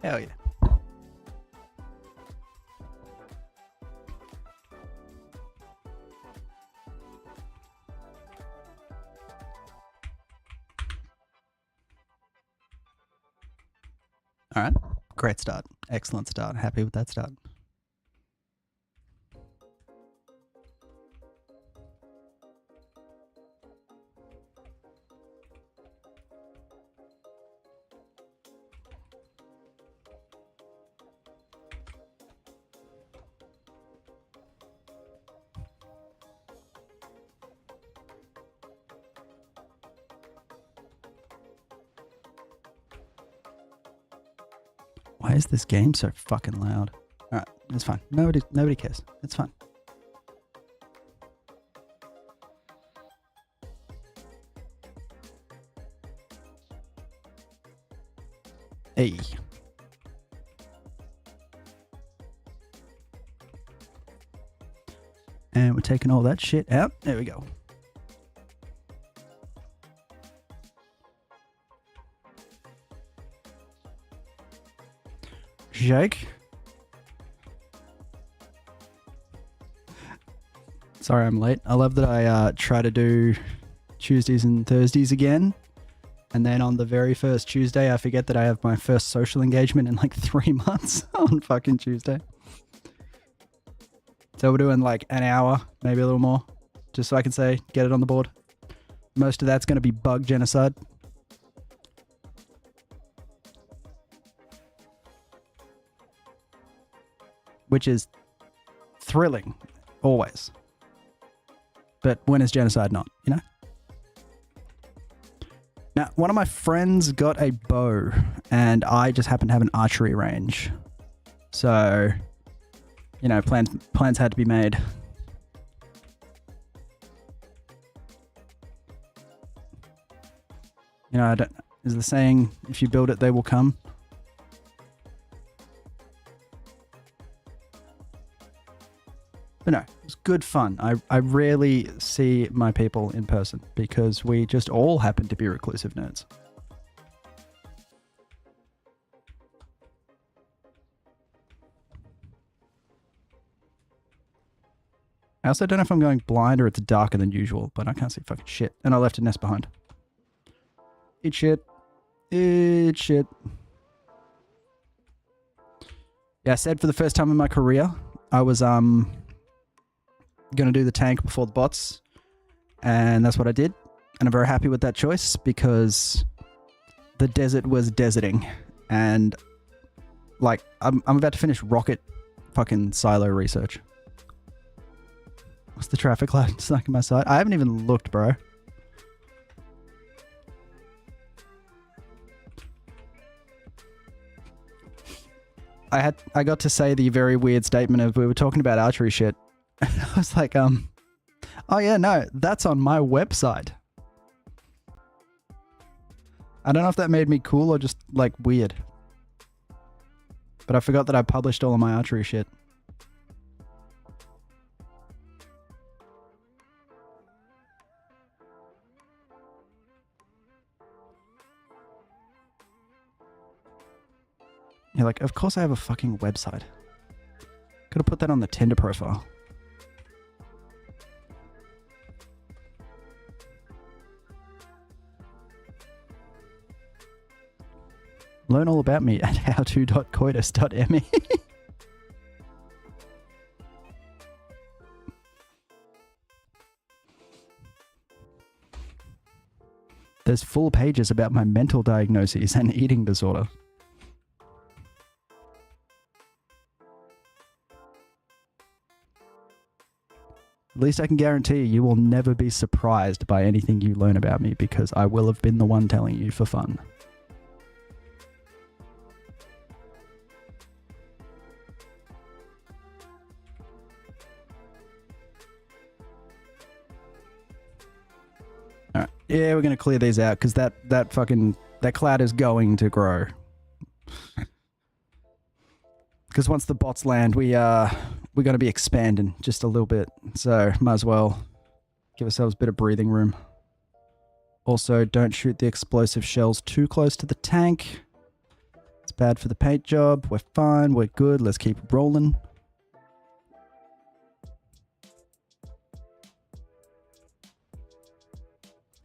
Hell yeah. All right. Great start. Excellent start. Happy with that start. Why is this game so fucking loud? Alright, it's fine. Nobody cares. It's fine. Hey. And we're taking all that shit out. There we go. Jake. Sorry I'm late. I love that I try to do Tuesdays and Thursdays again. And then on the very first Tuesday, I forget that I have my first social engagement in like 3 months on fucking Tuesday. So we're doing like an hour, maybe a little more, just so I can say, get it on the board. Most of that's going to be bug genocide. Which is thrilling, always. But when is genocide not, you know? Now, one of my friends got a bow, and I just happen to have an archery range. So, you know, plans had to be made. You know, is the saying, if you build it, they will come? But no, it's good fun. I rarely see my people in person because we just all happen to be reclusive nerds. I also don't know if I'm going blind or it's darker than usual, but I can't see fucking shit. And I left a nest behind. Eat shit. Eat shit. Yeah, I said for the first time in my career, I was, going to do the tank before the bots, and that's what I did, and I'm very happy with that choice because the desert was deserting, and like I'm about to finish rocket fucking silo research. What's the traffic light stuck in my side? I haven't even looked, bro. I got to say the very weird statement of we were talking about archery shit. I was like, oh yeah, no, that's on my website. I don't know if that made me cool or just like weird. But I forgot that I published all of my archery shit. You're like, of course I have a fucking website. Could have put that on the Tinder profile. Learn all about me at howto.coitus.me. There's full pages about my mental diagnoses and eating disorder. At least I can guarantee you will never be surprised by anything you learn about me because I will have been the one telling you for fun. Alright, yeah, we're going to clear these out because that cloud is going to grow. Because once the bots land, we're going to be expanding just a little bit. So might as well give ourselves a bit of breathing room. Also, don't shoot the explosive shells too close to the tank. It's bad for the paint job. We're fine. We're good. Let's keep rolling.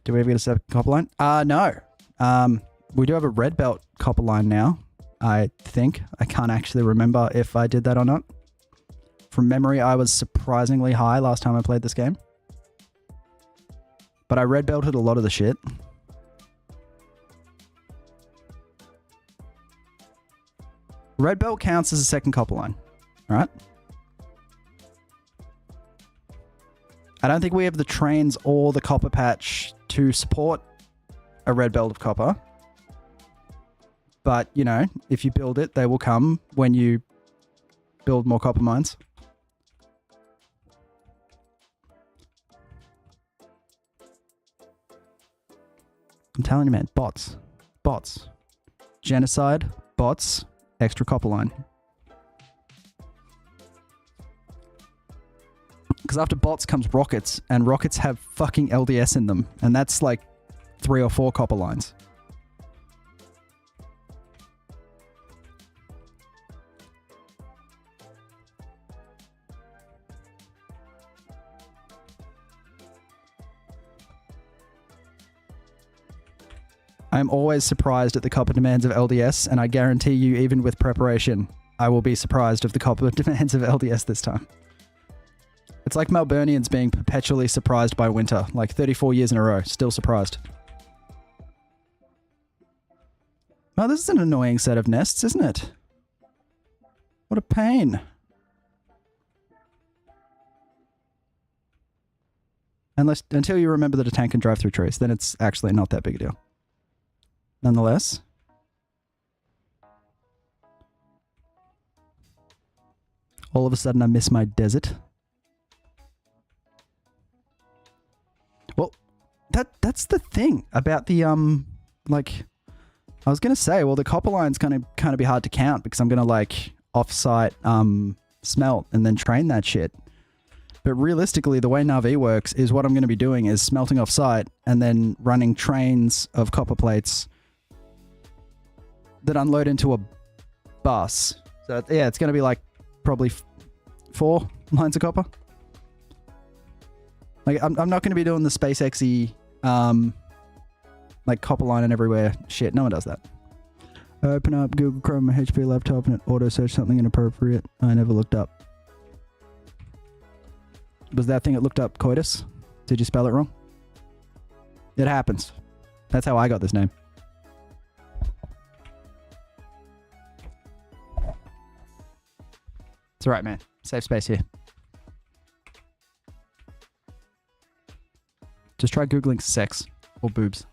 Do we ever get a second copper line? No. We do have a red belt copper line now, I think. I can't actually remember if I did that or not. From memory, I was surprisingly high last time I played this game. But I red belted a lot of the shit. Red belt counts as a second copper line, right? I don't think we have the trains or the copper patch to support a red belt of copper. But, you know, if you build it, they will come when you build more copper mines. I'm telling you, man, bots. Bots. Genocide, bots, extra copper line. Because after bots comes rockets, and rockets have fucking LDS in them. And that's like 3 or 4 copper lines. I'm always surprised at the copper demands of LDS, and I guarantee you, even with preparation, I will be surprised of the copper demands of LDS this time. It's like Melburnians being perpetually surprised by winter, like 34 years in a row, still surprised. Oh, this is an annoying set of nests, isn't it? What a pain. Until you remember that a tank can drive through trees, then it's actually not that big a deal. Nonetheless. All of a sudden I miss my desert. Well, that's the thing about the like I was gonna say, well, the copper line's gonna kind of be hard to count because I'm gonna like off-site smelt and then train that shit. But realistically, the way Navi works is what I'm gonna be doing is smelting off-site and then running trains of copper plates that unload into a bus. So yeah, it's gonna be like probably 4 lines of copper. Like, I'm not going to be doing the SpaceX-y, like, copper line and everywhere shit. No one does that. I open up Google Chrome on my HP laptop and it auto-search something inappropriate. I never looked up. Was that thing it looked up coitus? Did you spell it wrong? It happens. That's how I got this name. It's alright, man. Safe space here. Just try Googling sex or boobs.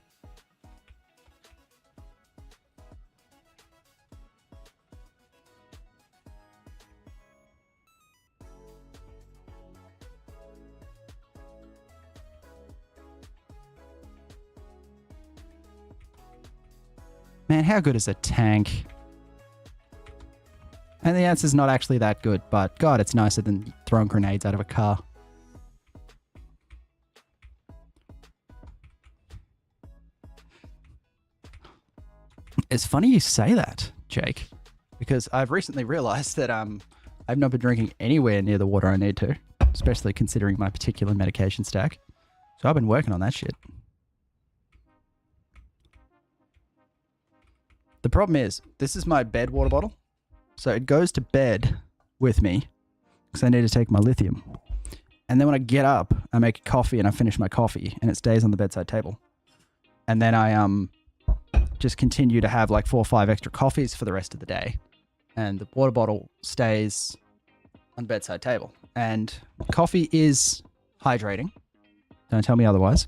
Man, how good is a tank? And the answer's not actually that good, but God, it's nicer than throwing grenades out of a car. It's funny you say that, Jake, because I've recently realized that I've not been drinking anywhere near the water I need to, especially considering my particular medication stack. So I've been working on that shit. The problem is, this is my bed water bottle. So it goes to bed with me because I need to take my lithium. And then when I get up, I make coffee and I finish my coffee and it stays on the bedside table. And then I just continue to have like 4 or 5 extra coffees for the rest of the day. And the water bottle stays on the bedside table. And coffee is hydrating. Don't tell me otherwise.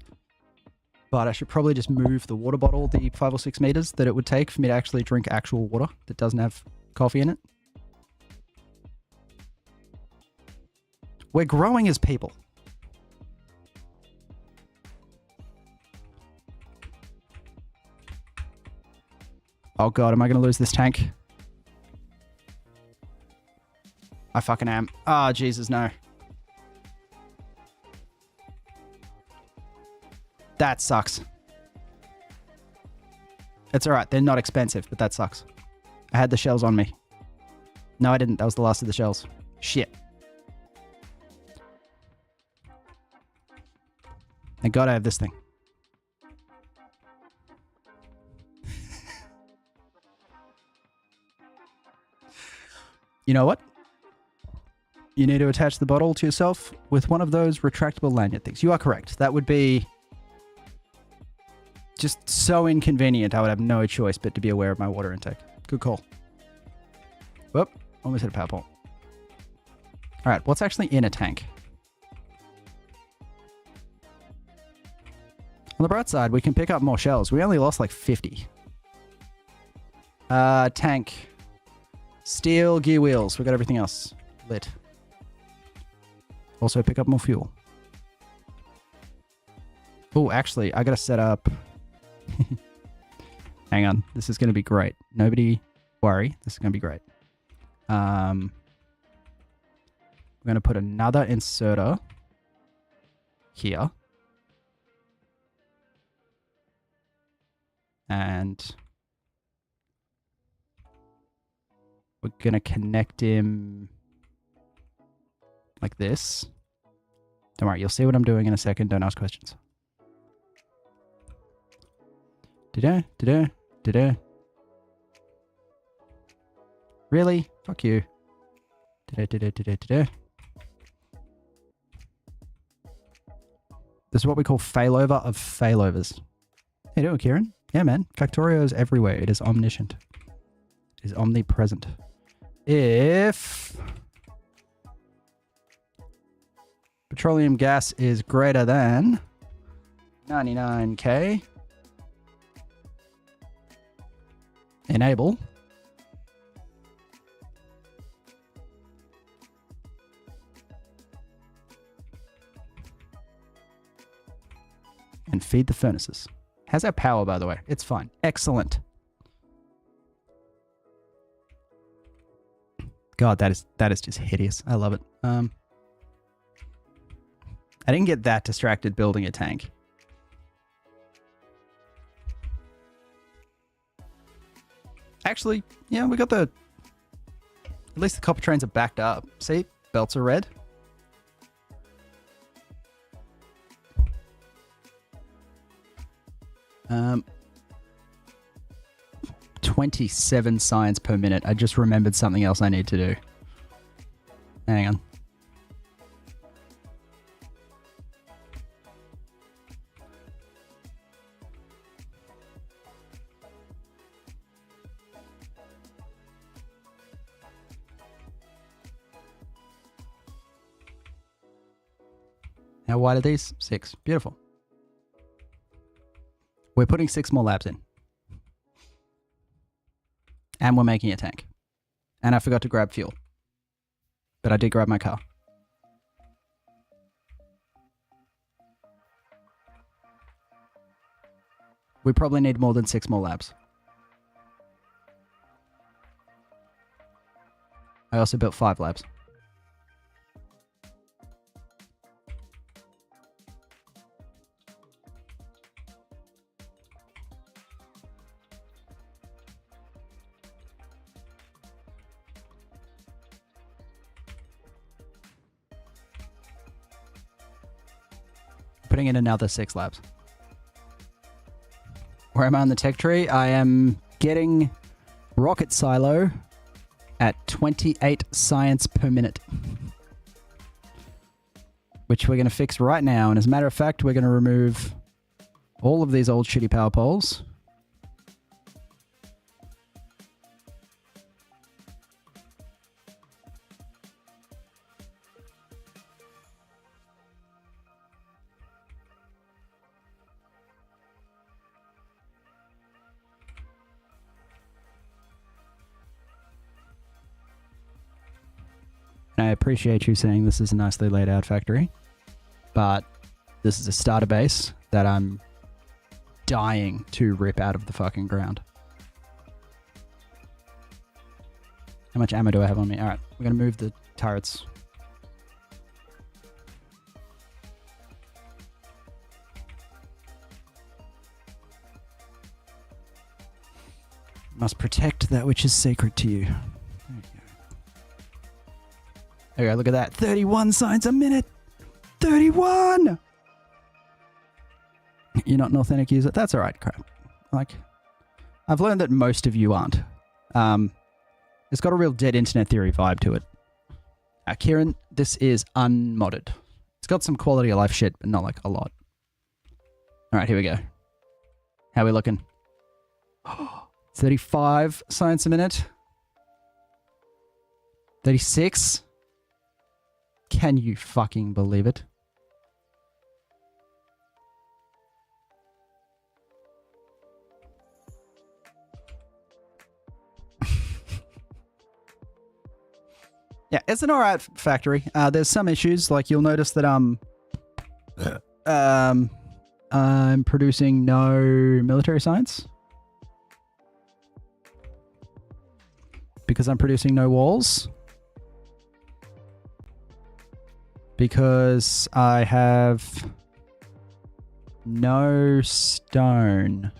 But I should probably just move the water bottle the 5 or 6 meters that it would take for me to actually drink actual water that doesn't have coffee in it. We're growing as people. Oh God, am I going to lose this tank? I fucking am. Ah, Jesus, no. That sucks. It's alright, they're not expensive, but that sucks. I had the shells on me. No, I didn't. That was the last of the shells. Shit. Thank God I have this thing. You know what? You need to attach the bottle to yourself with one of those retractable lanyard things. You are correct. That would be just so inconvenient. I would have no choice but to be aware of my water intake. Good call. Whoop. Almost hit a power pole. All right. What's actually in a tank? On the bright side, we can pick up more shells. We only lost like 50. Tank. Steel gear wheels. We got everything else lit. Also pick up more fuel. Oh, actually, I gotta set up... Hang on. This is gonna be great. Nobody worry. This is gonna be great. We're gonna put another inserter here. And we're going to connect him like this. Don't worry, you'll see what I'm doing in a second. Don't ask questions. Da-da. Really? Fuck you. Da-da. This is what we call failover of failovers. How you doing, Kieran? Yeah, man. Factorio is everywhere. It is omniscient. It is omnipresent. If petroleum gas is greater than 99k, enable and feed the furnaces. How's our power, by the way? It's fine. Excellent. God, that is just hideous. I love it. I didn't get that distracted building a tank. Actually, yeah, we got the... At least the copper trains are backed up. See? Belts are red. 27 science per minute. I just remembered something else I need to do. Hang on. How wide are these? 6. Beautiful. We're putting 6 more labs in. And we're making a tank. And I forgot to grab fuel. But I did grab my car. We probably need more than 6 more labs. I also built 5 labs. Putting in another 6 labs. Where am I on the tech tree? I am getting rocket silo at 28 science per minute. Which we're going to fix right now. And as a matter of fact, we're going to remove all of these old shitty power poles. I appreciate you saying this is a nicely laid out factory, but this is a starter base that I'm dying to rip out of the fucking ground. How much ammo do I have on me? Alright, we're going to move the turrets. must protect that which is sacred to you. There you go, look at that. 31 signs a minute! 31! You're not an authentic user? That's alright, crap. Like, I've learned that most of you aren't. It's got a real dead internet theory vibe to it. Kieran, this is unmodded. It's got some quality of life shit, but not like a lot. Alright, here we go. How are we looking? 35 science a minute. 36. Can you fucking believe it? Yeah, it's an alright factory. There's some issues, like you'll notice that I'm producing no military science. Because I'm producing no walls. Because I have no stone.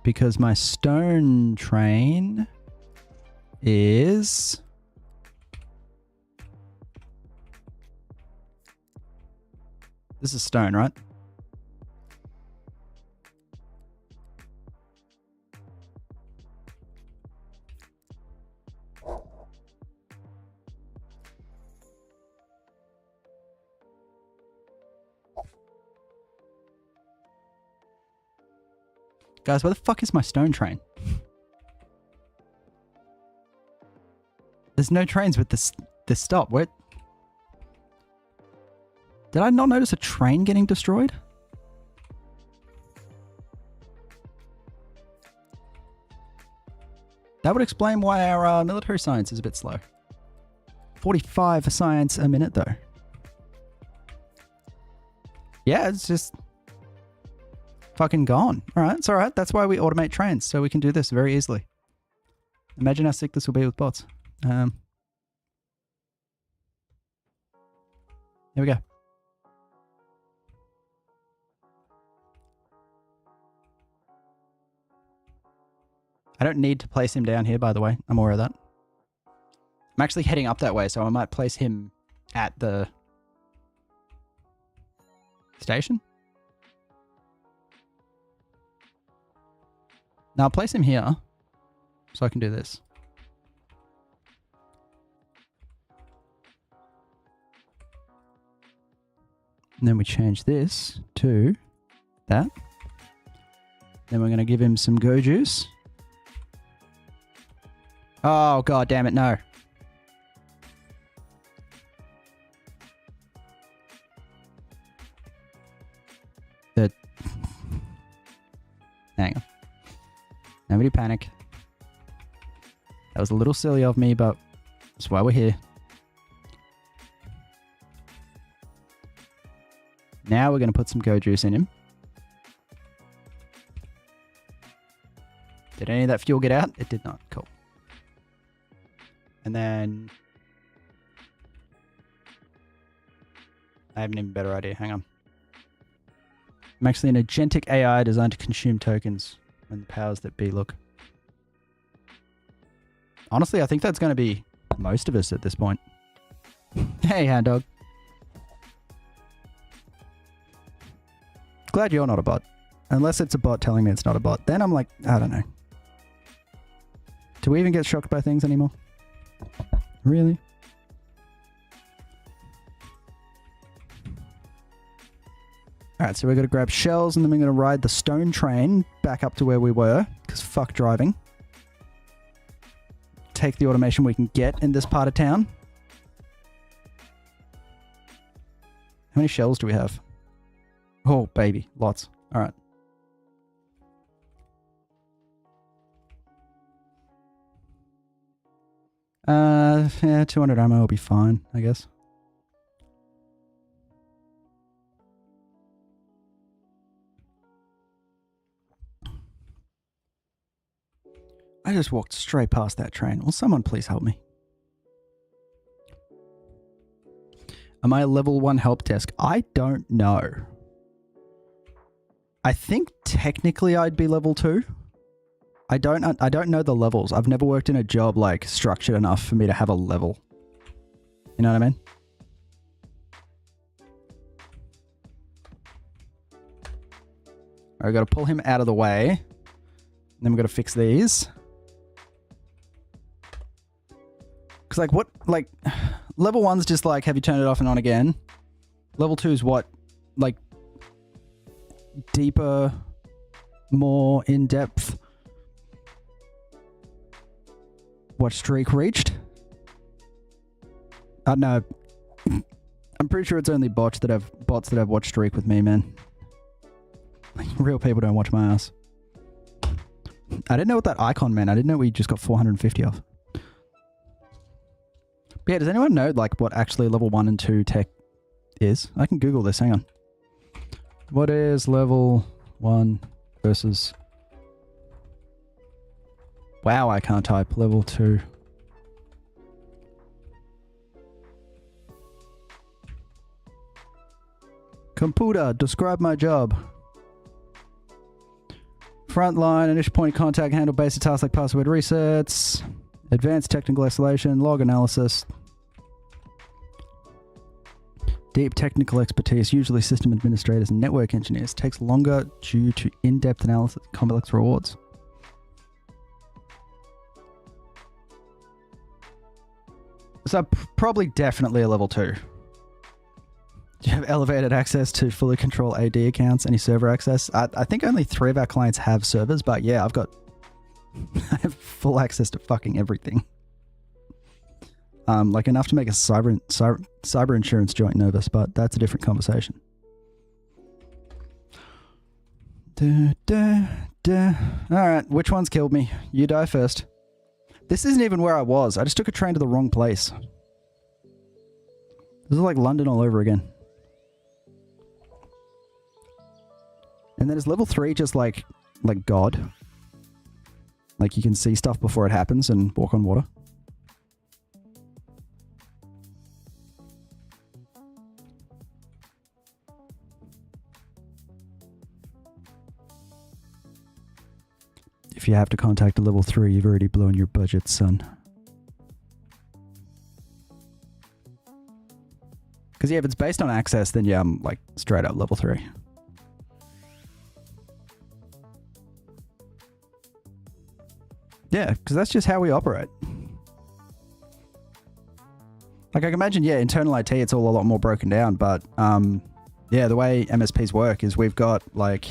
Because my stone train is... This is stone, right? Guys, where the fuck is my stone train? There's no trains with this stop. Where? Did I not notice a train getting destroyed? That would explain why our military science is a bit slow. 45 science a minute, though. Yeah, it's just... fucking gone. Alright, it's alright. That's why we automate trains, so we can do this very easily. Imagine how sick this will be with bots. Here we go. I don't need to place him down here, by the way. I'm aware of that. I'm actually heading up that way, so I might place him at the station. Now I'll place him here, so I can do this. And then we change this to that. Then we're going to give him some go juice. Oh, god damn it, no. Hang on. Nobody panic. That was a little silly of me, but that's why we're here. Now we're going to put some go juice in him. Did any of that fuel get out? It did not. Cool. And then... I have an even better idea. Hang on. I'm actually an agentic AI designed to consume tokens when the powers that be look. Honestly, I think that's going to be most of us at this point. Hey, hound dog. Glad you're not a bot. Unless it's a bot telling me it's not a bot. Then I'm like, I don't know. Do we even get shocked by things anymore? Really? Alright, so we're going to grab shells and then we're going to ride the stone train back up to where we were. Because fuck driving. Take the automation we can get in this part of town. How many shells do we have? Oh, baby. Lots. Alright. Yeah, 200 ammo will be fine, I guess. I just walked straight past that train. Will someone please help me? Am I a level 1 help desk? I don't know. I think technically I'd be level 2. I don't know the levels. I've never worked in a job like structured enough for me to have a level. You know what I mean? I got to pull him out of the way. And then we've got to fix these. Because like what, like level 1's just like, have you turned it off and on again? Level 2 is what? Like deeper, more in-depth. Watch streak reached? I don't know. I'm pretty sure it's only bots that have watch streak with me, man. Like, real people don't watch my ass. I didn't know what that icon meant. I didn't know we just got 450 off. But yeah, does anyone know like what actually level 1 and 2 tech is? I can Google this. Hang on. What is level 1 versus... Wow, I can't type. Level 2. Computer, describe my job. Frontline, initial point of contact, handle basic tasks like password resets, advanced technical escalation, log analysis, deep technical expertise, usually system administrators and network engineers. Takes longer due to in-depth analysis, complex rewards. So probably definitely a level 2. Do you have elevated access to fully control AD accounts? Any server access? I think only 3 of our clients have servers, but yeah, I have full access to fucking everything. Like enough to make a cyber insurance joint nervous, but that's a different conversation. Alright, which one's killed me? You die first. This isn't even where I was. I just took a train to the wrong place. This is like London all over again. And then is level 3 just like God? Like you can see stuff before it happens and walk on water? If you have to contact a level 3, you've already blown your budget, son. Because yeah, if it's based on access, then yeah, I'm like straight up level 3. Yeah, because that's just how we operate. Like I can imagine, yeah, internal IT, it's all a lot more broken down, but yeah, the way MSPs work is we've got like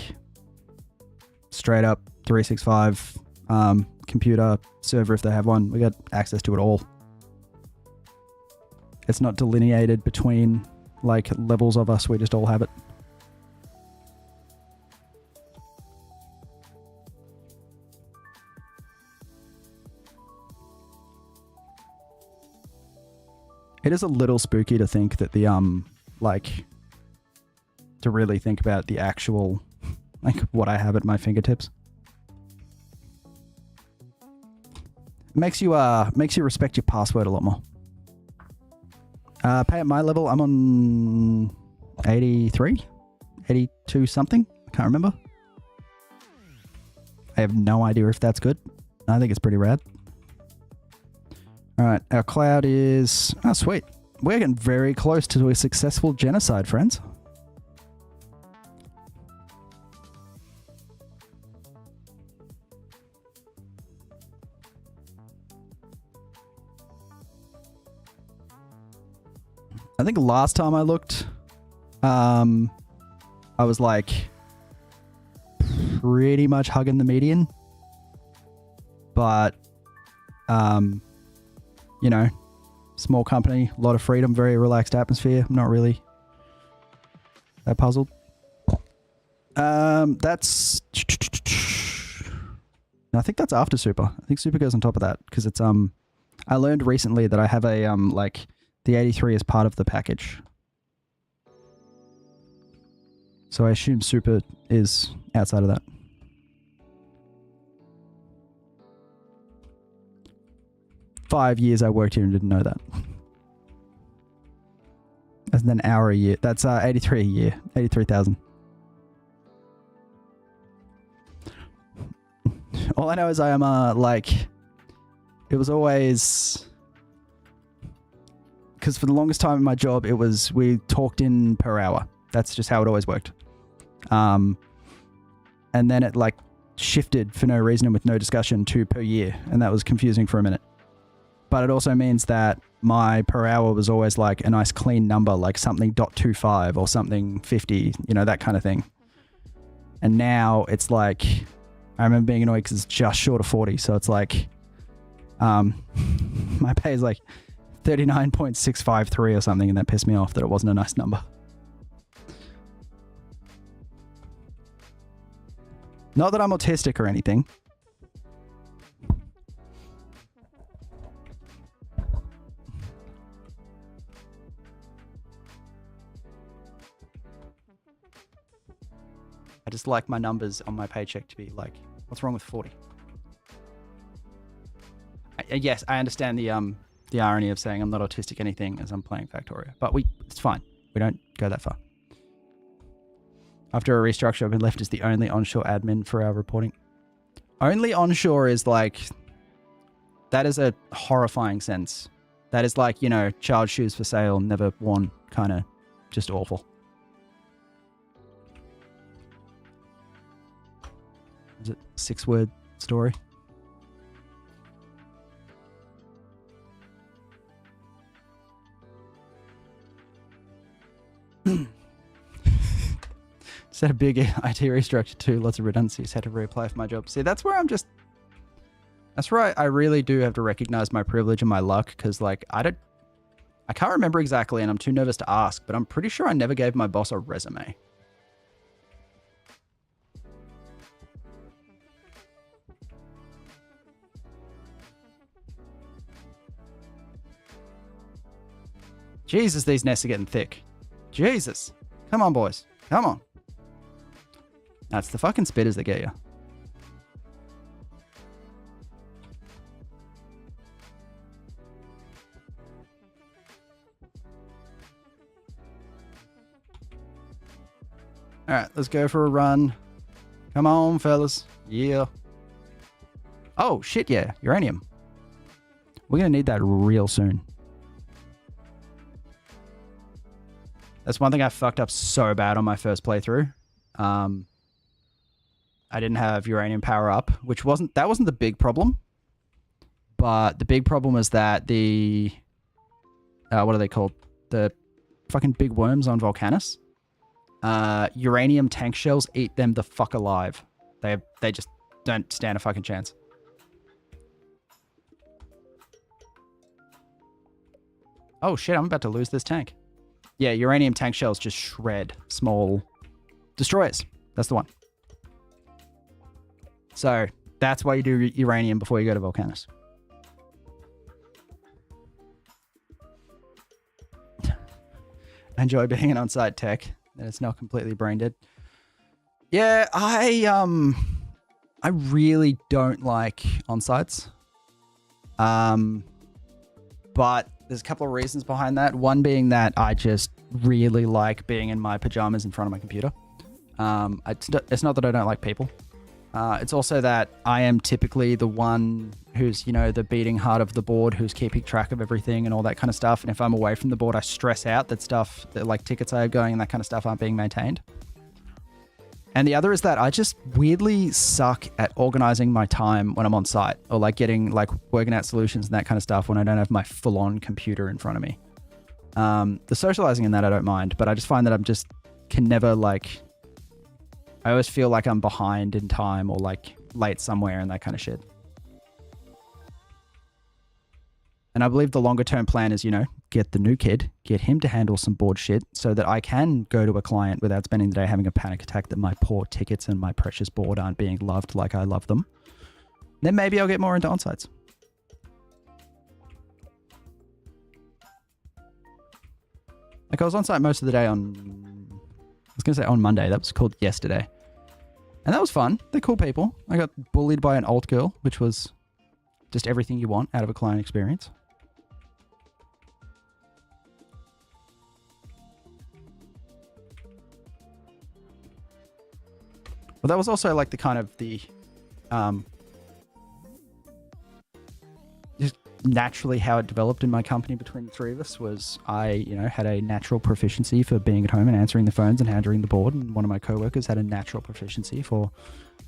straight up 365 computer server if they have one. We got access to it all. It's not delineated between like levels of us, we just all have it. It is a little spooky to think that the like to really think about the actual like what I have at my fingertips. Makes you respect your password a lot more. Pay at my level, I'm on 83, 82 something. I can't remember. I have no idea if that's good. I think it's pretty rad. All right, our cloud is... Oh, sweet. We're getting very close to a successful genocide, friends. I think last time I looked, I was like pretty much hugging the median, but you know, small company, a lot of freedom, very relaxed atmosphere. I'm not really that puzzled. That's... I think that's after super. I think super goes on top of that because it's I learned recently that I have a like the 83 is part of the package. So I assume super is outside of that. Five years I worked here and didn't know that. That's an hour a year. That's 83 a year. 83,000. All I know is I am like, it was always, because for the longest time in my job, it was, we talked in per hour. That's just how it always worked. And then it like shifted for no reason and with no discussion to per year. And that was confusing for a minute. But it also means that my per hour was always like a nice clean number, like something .25 or something 50, you know, that kind of thing. And now it's like, I remember being annoyed because it's just short of 40. So it's like, my pay is like 39.653 or something. And that pissed me off that it wasn't a nice number. Not that I'm autistic or anything. I just like my numbers on my paycheck to be like, what's wrong with 40? Yes, I understand the irony of saying I'm not autistic anything as I'm playing Factorio, but it's fine. We don't go that far. After a restructure, I've been left as the only onshore admin for our reporting. Only onshore is like, that is a horrifying sense. That is like, you know, child shoes for sale, never worn, kind of just awful. Is it a 6-word story? Just had a big IT restructure too, lots of redundancies, had to reapply for my job. See, that's where that's where I really do have to recognize my privilege and my luck, because like I can't remember exactly and I'm too nervous to ask, but I'm pretty sure I never gave my boss a resume. Jesus, these nests are getting thick. Jesus. Come on, boys. Come on. That's the fucking spitters that get you. Alright, let's go for a run. Come on, fellas. Yeah. Oh, shit, yeah. Uranium. We're going to need that real soon. That's one thing I fucked up so bad on my first playthrough. I didn't have uranium power up, which wasn't the big problem. But the big problem was that the what are they called? The fucking big worms on Volcanus. Uranium tank shells eat them the fuck alive. They just don't stand a fucking chance. Oh shit, I'm about to lose this tank. Yeah, uranium tank shells just shred small destroyers. That's the one. So that's why you do uranium before you go to Volcanus. I enjoy being an on-site tech, and it's not completely brain dead. Yeah, I really don't like on-sites. But there's a couple of reasons behind that. One being that I just really like being in my pajamas in front of my computer. It's not that I don't like people. It's also that I am typically the one who's, you know, the beating heart of the board, who's keeping track of everything and all that kind of stuff. And if I'm away from the board, I stress out that stuff, that like tickets I have going and that kind of stuff aren't being maintained. And the other is that I just weirdly suck at organizing my time when I'm on site, or like working out solutions and that kind of stuff when I don't have my full-on computer in front of me. The socializing in that I don't mind, but I just find that can never like, I always feel like I'm behind in time or like late somewhere and that kind of shit. And I believe the longer term plan is, you know, get the new kid, get him to handle some board shit so that I can go to a client without spending the day having a panic attack that my poor tickets and my precious board aren't being loved like I love them. Then maybe I'll get more into on-sites. Like I was on site most of the day on Monday. That was called yesterday. And that was fun. They're cool people. I got bullied by an alt girl, which was just everything you want out of a client experience. Well, that was also like the naturally how it developed in my company between the three of us was I, had a natural proficiency for being at home and answering the phones and handling the board. And one of my coworkers had a natural proficiency for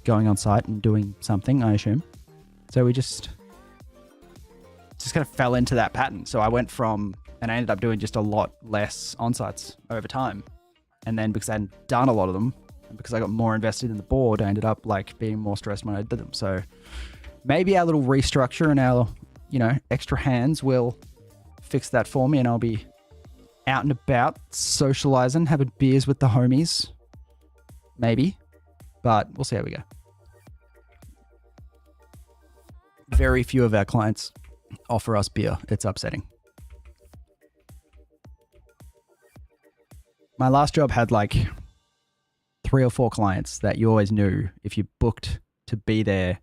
going on site and doing something, I assume. So we just kind of fell into that pattern. So I went from, and I ended up doing just a lot less on-sites over time. And then because I hadn't done a lot of them, and because I got more invested in the board, I ended up like being more stressed when I did them. So maybe our little restructure and our, extra hands will fix that for me, and I'll be out and about socializing, having beers with the homies. Maybe, but we'll see how we go. Very few of our clients offer us beer. It's upsetting. My last job had like 3 or 4 clients that you always knew if you booked to be there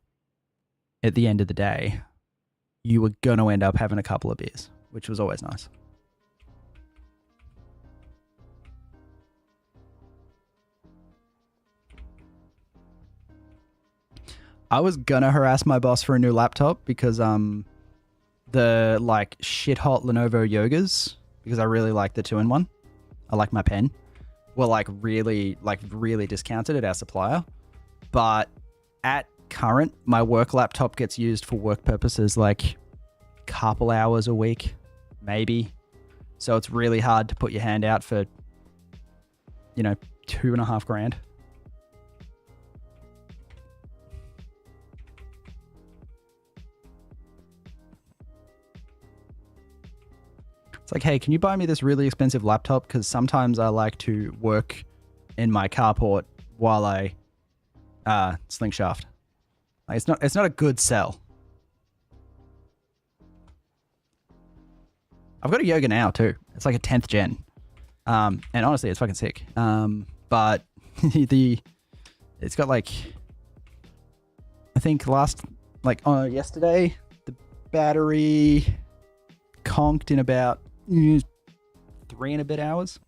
at the end of the day, you were going to end up having a couple of beers, which was always nice. I was going to harass my boss for a new laptop because the like shit hot Lenovo Yogas, because I really like the 2-in-1. I like my pen. Were like really discounted at our supplier. But at current, my work laptop gets used for work purposes like couple hours a week, maybe. So it's really hard to put your hand out for, $2,500. It's like, hey, can you buy me this really expensive laptop? Because sometimes I like to work in my carport while I sling shaft. Like, it's not a good sell. I've got a Yoga now too. It's like a 10th gen. And honestly, it's fucking sick. But it's got like, I think yesterday, the battery conked in about 3 and a bit hours.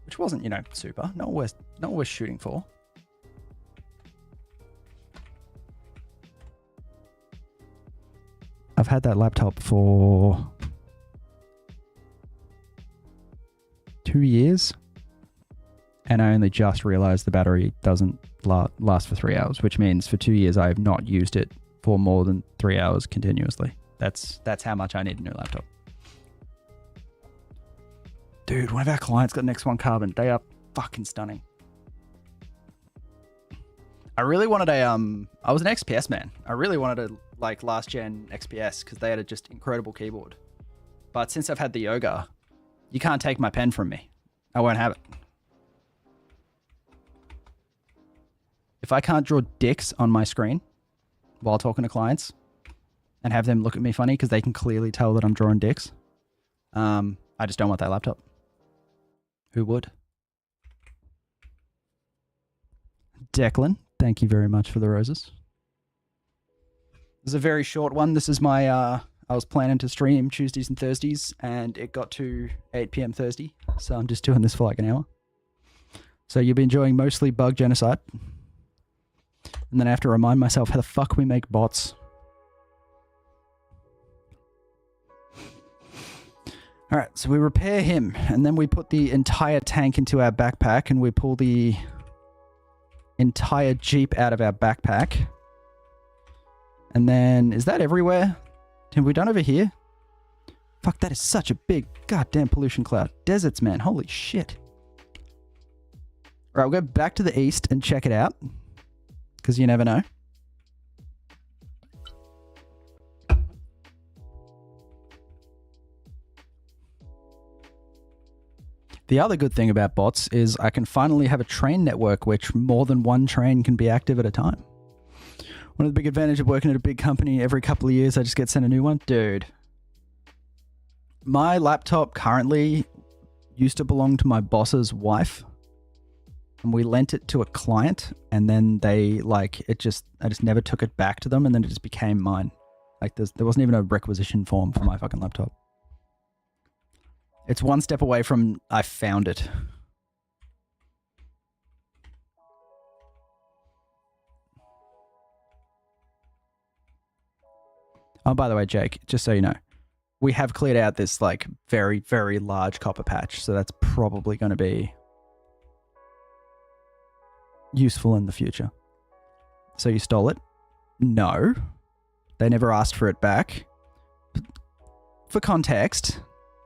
Which wasn't, super. Not what we're shooting for. I've had that laptop for 2 years, and I only just realized the battery doesn't last for 3 hours, which means for 2 years I have not used it for more than 3 hours continuously. That's how much I need a new laptop. Dude, one of our clients got an X1 Carbon. They are fucking stunning. I really wanted I was an XPS man. I really wanted a last gen XPS because they had a just incredible keyboard. But since I've had the Yoga, you can't take my pen from me. I won't have it. If I can't draw dicks on my screen while talking to clients and have them look at me funny because they can clearly tell that I'm drawing dicks, I just don't want that laptop. Who would? Declan, thank you very much for the roses. This is a very short one. This is my, I was planning to stream Tuesdays and Thursdays, and it got to 8 p.m. Thursday, so I'm just doing this for like an hour. So you'll be enjoying mostly bug genocide. And then I have to remind myself how the fuck we make bots. Alright, so we repair him, and then we put the entire tank into our backpack, and we pull the entire Jeep out of our backpack. And then, is that everywhere? Have we done over here? Fuck, that is such a big goddamn pollution cloud. Deserts, man. Holy shit. Alright, we'll go back to the east and check it out. Because you never know. The other good thing about bots is I can finally have a train network which more than one train can be active at a time. One of the big advantages of working at a big company, every couple of years I just get sent a new one. Dude. My laptop currently used to belong to my boss's wife. And we lent it to a client, and then they I just never took it back to them, and then it just became mine. Like there wasn't even a requisition form for my fucking laptop. It's one step away from I found it. Oh, by the way, Jake, just so you know, we have cleared out this like very, very large copper patch. So that's probably going to be useful in the future. So you stole it? No. They never asked for it back. For context,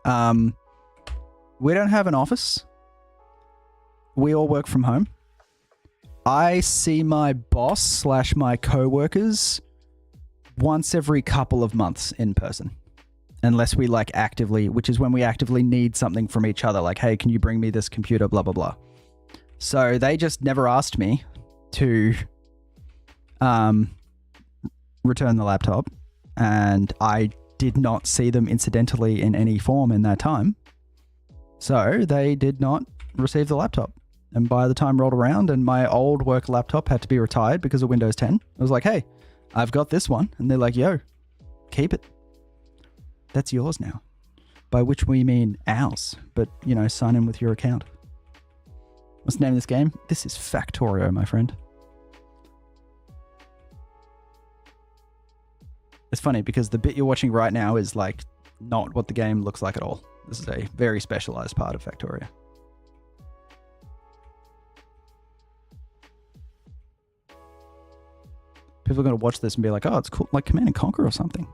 we don't have an office. We all work from home. I see my boss / my co-workers once every couple of months in person. Unless we like actively, which is when we actively need something from each other. Like, hey, can you bring me this computer, blah, blah, blah. So they just never asked me to return the laptop. And I did not see them incidentally in any form in that time. So they did not receive the laptop. And by the time rolled around and my old work laptop had to be retired because of Windows 10, I was like, hey, I've got this one. And they're like, yo, keep it. That's yours now. By which we mean ours. But, you know, sign in with your account. What's the name of this game? This is Factorio, my friend. It's funny because the bit you're watching right now is like not what the game looks like at all. This is a very specialized part of Factorio. People are going to watch this and be like, oh, it's cool, like Command and Conquer or something.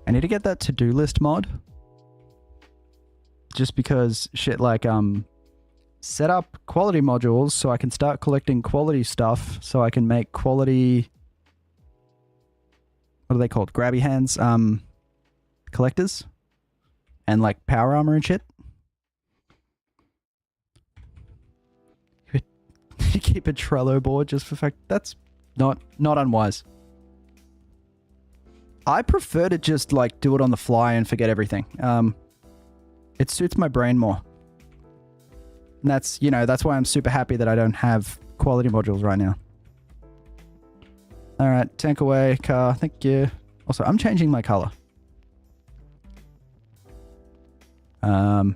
I need to get that to-do list mod. Just because shit like set up quality modules so I can start collecting quality stuff so I can make quality, what are they called? Grabby hands collectors and like power armor and shit. You keep a Trello board just for fact. That's not unwise. I prefer to just like do it on the fly and forget everything. It suits my brain more. And that's, you know, that's why I'm super happy that I don't have quality modules right now. All right, tank away, car, thank you. Also, I'm changing my color. Does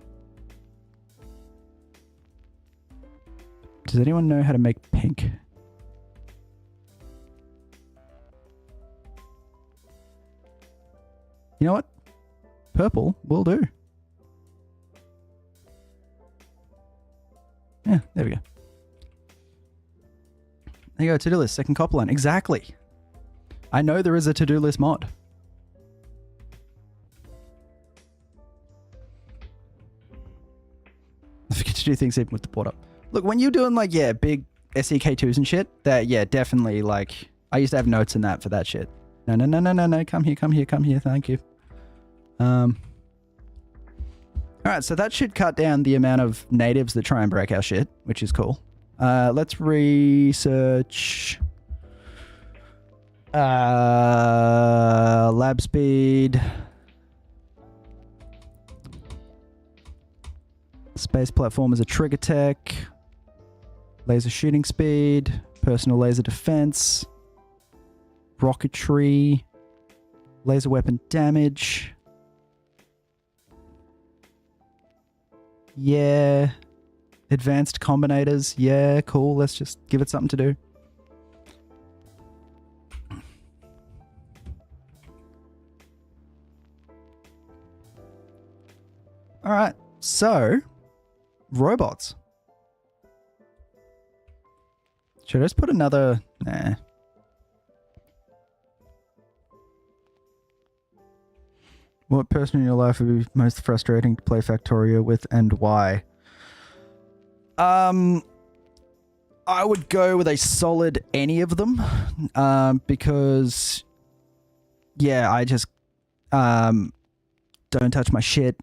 anyone know how to make pink? You know what? Purple will do. Yeah, there we go. There you go, to-do list, second copper line. Exactly. I know there is a to-do list mod. I forget to do things even with the board up. Look, when you're doing like, yeah, big SEK2s and shit, that, yeah, definitely like, I used to have notes in that for that shit. No, no, no, no, no, no, come here, come here, come here, thank you. All right, so that should cut down the amount of natives that try and break our shit, which is cool. Let's research lab speed, space platform as a trigger tech, laser shooting speed, personal laser defense, rocketry, laser weapon damage. Yeah. Advanced combinators. Yeah, cool. Let's just give it something to do. All right. So, robots. Should I just put another... Nah. What person in your life would be most frustrating to play Factorio with and why? I would go with a solid any of them. Because yeah, I just don't touch my shit.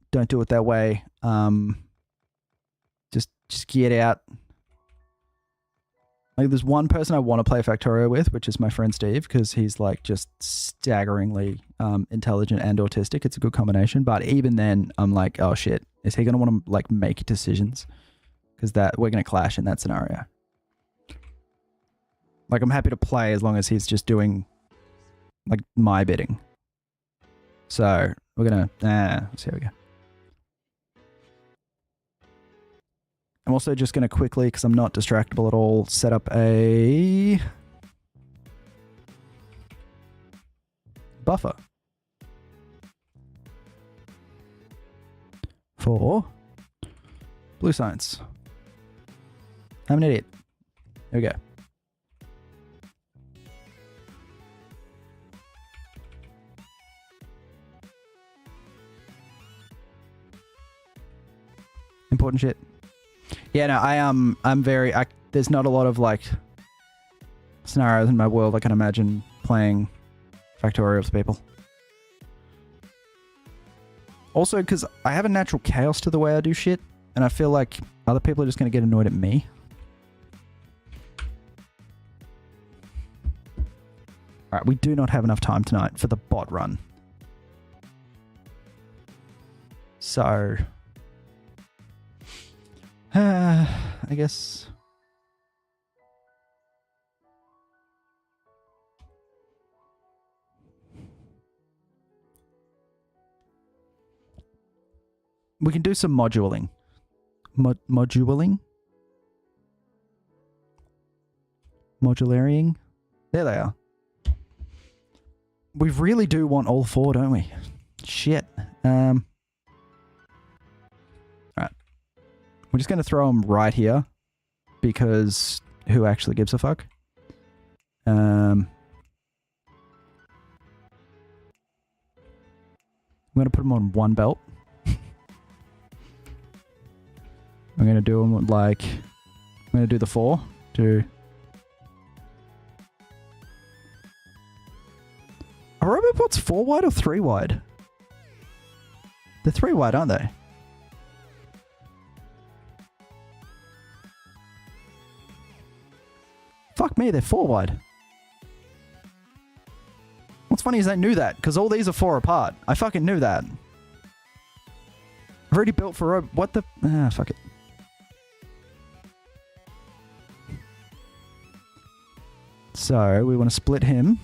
Don't do it that way. Just get out. Like, there's one person I want to play Factorio with, which is my friend Steve, because he's like just staggeringly intelligent and autistic. It's a good combination. But even then, I'm like, oh shit, is he gonna want to like make decisions? Because that we're gonna clash in that scenario. Like, I'm happy to play as long as he's just doing Like my bidding. So we're gonna let's see how we go. I'm also just gonna quickly, because I'm not distractible at all, set up a buffer for blue science. I'm an idiot. There we go. Important shit. Yeah, no, I'm very, there's not a lot of like scenarios in my world I can imagine playing Factorio with people. Also, because I have a natural chaos to the way I do shit, and I feel like other people are just going to get annoyed at me. Alright, we do not have enough time tonight for the bot run. So... I guess... we can do some modulating. Modulating? Modularying? There they are. We really do want all four, don't we? Shit. Alright. We're just going to throw them right here. Because who actually gives a fuck? I'm going to put them on one belt. I'm going to do them like... I'm going to do the 4. Are Robobots 4 wide or 3 wide? They're 3 wide, aren't they? Fuck me, they're 4 wide. What's funny is I knew that, because all these are 4 apart. I fucking knew that. I've already built for what the... Ah, fuck it. So, we want to split him.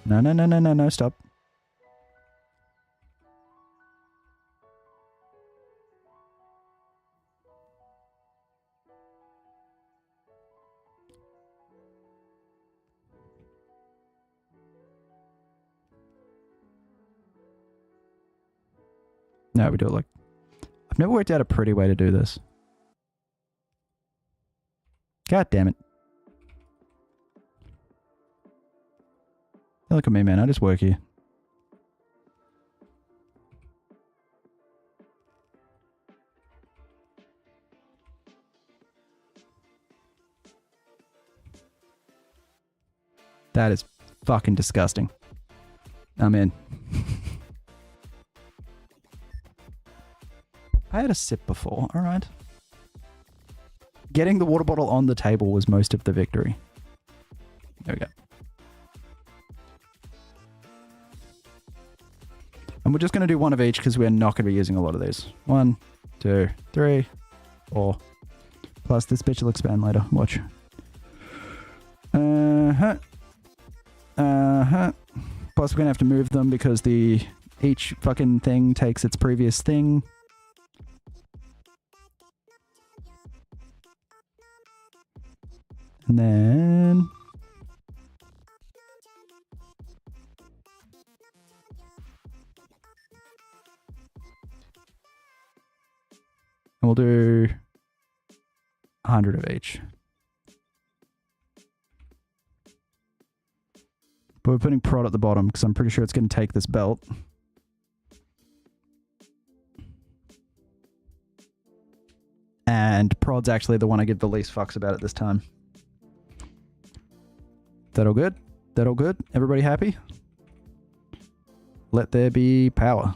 No, stop. No, we do it like... I've never worked out a pretty way to do this. God damn it. Look at me, man. I just work here. That is fucking disgusting. I'm in. I had a sip before. All right. Getting the water bottle on the table was most of the victory. There we go. And we're just going to do one of each because we're not going to be using a lot of these. 1, 2, 3, 4. Plus this bitch will expand later. Watch. Plus we're going to have to move them because each fucking thing takes its previous thing. And then... and we'll do 100 of each. But we're putting prod at the bottom because I'm pretty sure it's going to take this belt. And prod's actually the one I give the least fucks about at this time. That all good? That all good? Everybody happy? Let there be power.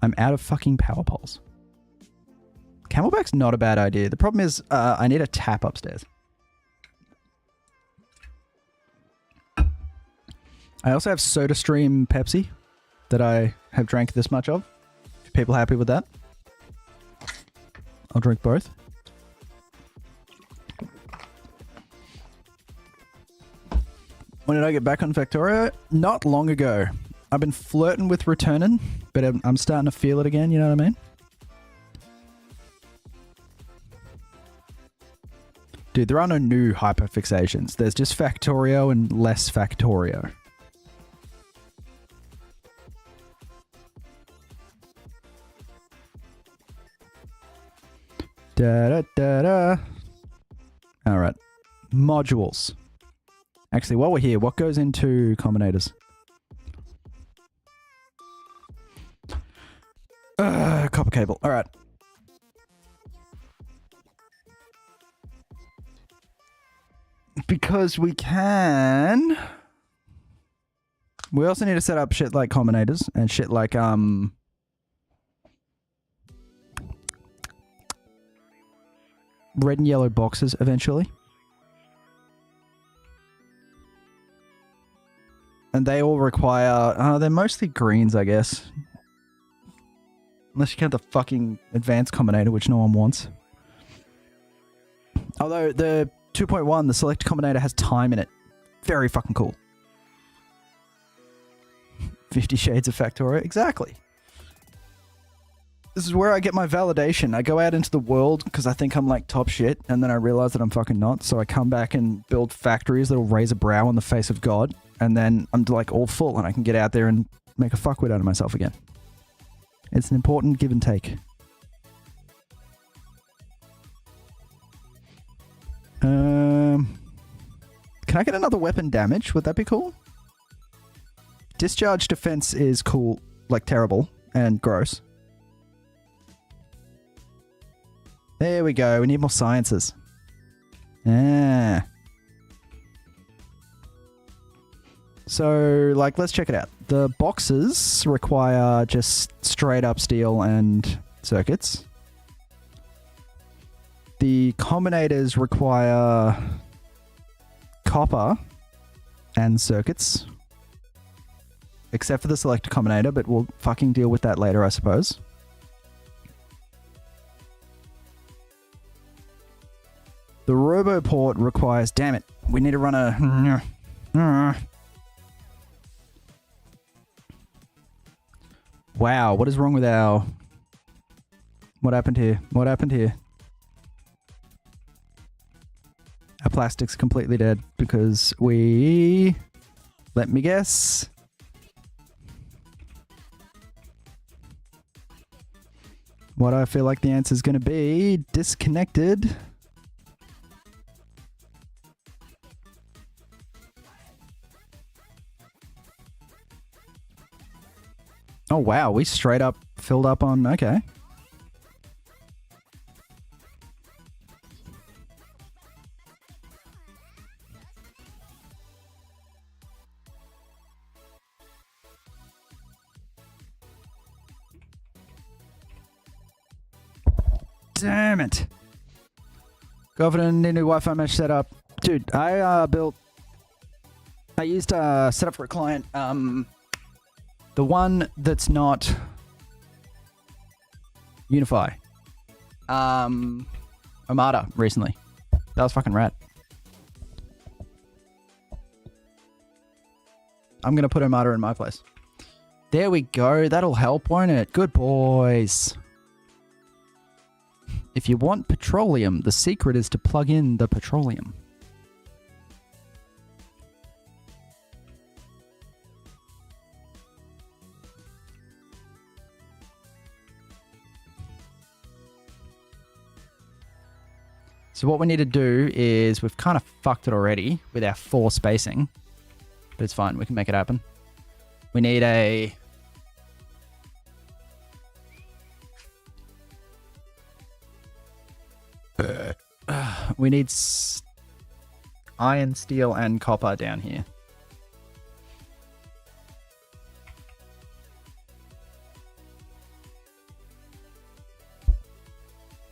I'm out of fucking power poles. Camelback's not a bad idea. The problem is I need a tap upstairs. I also have SodaStream Pepsi that I have drank this much of. If people happy with that? I'll drink both. When did I get back on Factorio? Not long ago. I've been flirting with returning, but I'm starting to feel it again, you know what I mean? Dude, there are no new hyperfixations. There's just Factorio and less Factorio. Da-da-da-da. Alright. Modules. Actually, while we're here, what goes into combinators? Copper cable. Alright. Because we can... We also need to set up shit like combinators and shit like, red and yellow boxes eventually. And they all require... they're mostly greens, I guess. Unless you count the fucking advanced combinator, which no one wants. Although the 2.1, the select combinator has time in it. Very fucking cool. 50 Shades of Factorio. Exactly. This is where I get my validation. I go out into the world because I think I'm like top shit, and then I realize that I'm fucking not. So I come back and build factories that'll raise a brow on the face of God, and then I'm like all full, and I can get out there and make a fuckwit out of myself again. It's an important give and take. Can I get another weapon damage? Would that be cool? Discharge defense is cool, like terrible and gross. There we go. We need more sciences. Ah. So, like, let's check it out. The boxes require just straight up steel and circuits. The combinators require copper and circuits. Except for the selector combinator, but we'll fucking deal with that later, I suppose. The RoboPort requires... Damn it. We need to run a... Wow, what is wrong with our... What happened here? What happened here? Our plastic's completely dead because we... Let me guess. What I feel like the answer is going to be... Disconnected. Oh wow, we straight up filled up on... Okay. Damn it. Go for the new Wi-Fi mesh setup. Dude, I used setup for a client. The one that's not Unify. Armada recently. That was fucking rad. I'm gonna put Armada in my place. There we go. That'll help, won't it? Good boys. If you want petroleum, the secret is to plug in the petroleum. So what we need to do is, we've kind of fucked it already with our 4 spacing, but it's fine, we can make it happen. We need a... we need iron, steel, and copper down here.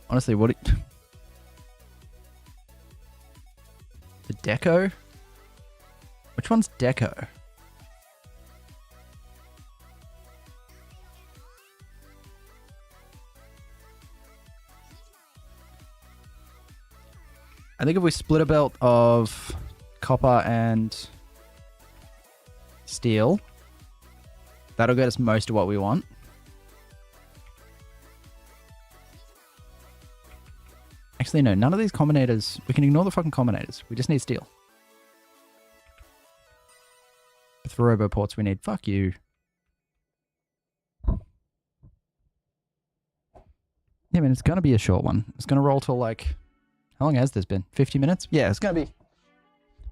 Honestly, what... The deco? Which one's deco? I think if we split a belt of copper and Steel. That'll get us most of what we want. Actually, no. None of these combinators... We can ignore the fucking combinators. We just need steel. For roboports, we need... Fuck you. Yeah, man, it's going to be a short one. It's going to roll till like... How long has this been? 50 minutes? Yeah, it's going to be...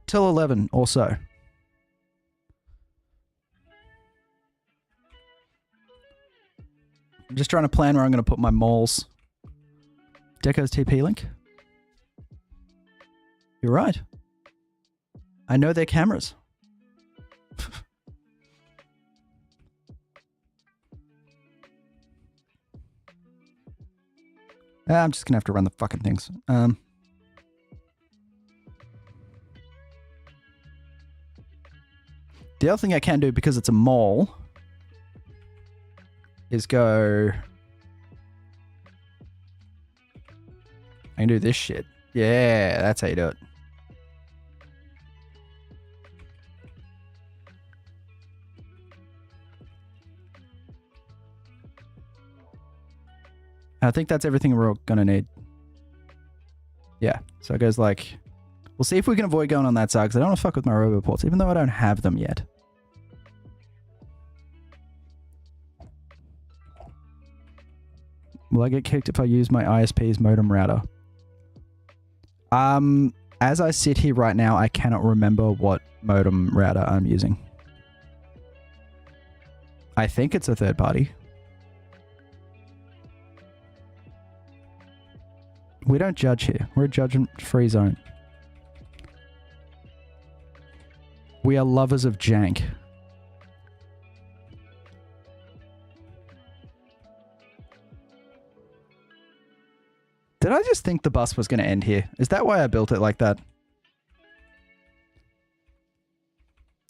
Till 11 or so. I'm just trying to plan where I'm going to put my malls. Deco's TP link. You're right. I know their cameras. I'm just going to have to run the fucking things. The other thing I can do, because it's a mall, is go... I can do this shit. Yeah, that's how you do it. I think that's everything we're gonna need. Yeah, so it goes like... We'll see if we can avoid going on that side, because I don't want to fuck with my roboports, even though I don't have them yet. Will I get kicked if I use my ISP's modem router? As I sit here right now, I cannot remember what modem router I'm using. I think it's a third party. We don't judge here. We're a judgment-free zone. We are lovers of jank. Did I just think the bus was going to end here? Is that why I built it like that?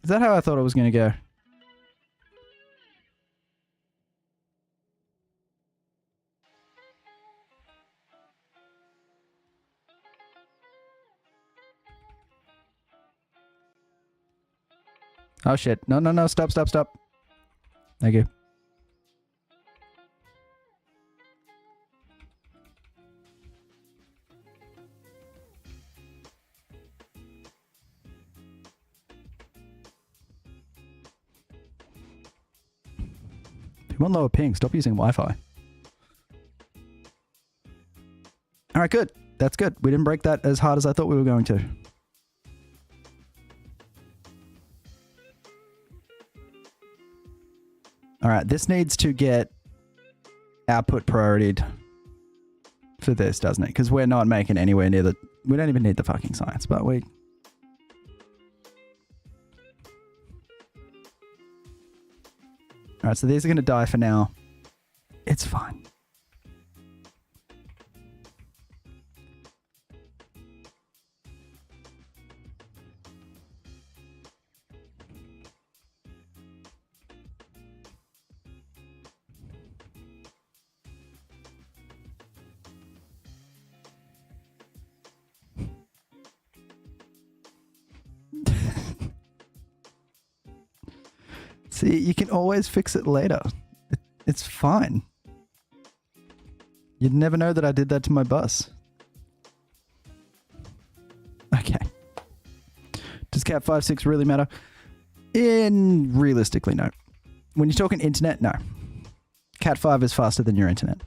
Is that how I thought it was going to go? Oh shit. No, no, no. Stop, stop, stop. Thank you. If you want lower ping, stop using Wi-Fi. Alright, good. That's good. We didn't break that as hard as I thought we were going to. Alright, this needs to get output priorityed for this, doesn't it? Because we're not making anywhere near the... We don't even need the fucking science, but we... Alright, so these are going to die for now. It's fine. See, you can always fix it later. It's fine. You'd never know that I did that to my bus. Okay. Does Cat 5.6 really matter? Realistically, no. When you're talking internet, no. Cat 5 is faster than your internet.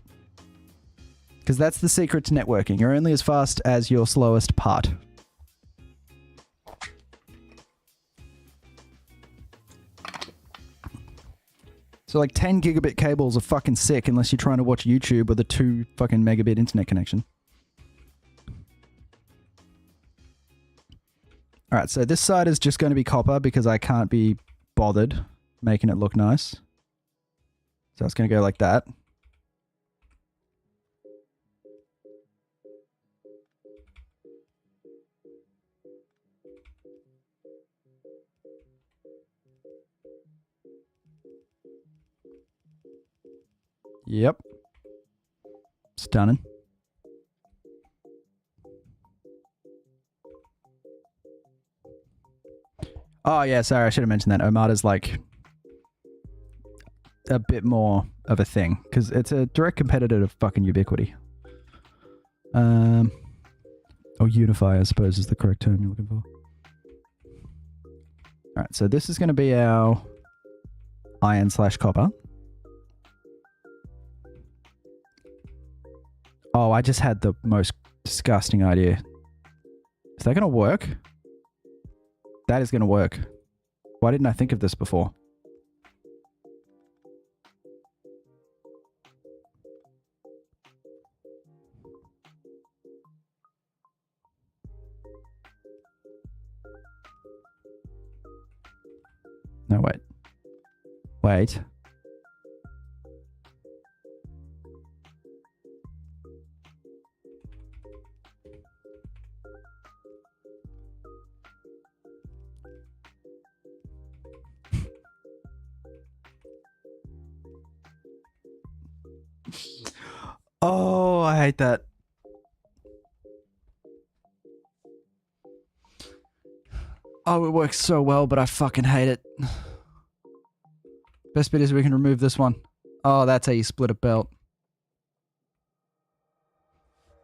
Because that's the secret to networking. You're only as fast as your slowest part. So like 10 gigabit cables are fucking sick unless you're trying to watch YouTube with a 2 fucking megabit internet connection. Alright, so this side is just going to be copper because I can't be bothered making it look nice. So it's going to go like that. Yep. Stunning. Oh yeah, sorry, I should have mentioned that. Omada's like a bit more of a thing because it's a direct competitor to fucking Ubiquity. Or Unify, I suppose, is the correct term you're looking for. All right, so this is going to be our iron/copper. Oh, I just had the most disgusting idea. Is that going to work? That is going to work. Why didn't I think of this before? No, wait. Wait. Oh, I hate that. Oh, it works so well, but I fucking hate it. Best bit is we can remove this one. Oh, that's how you split a belt.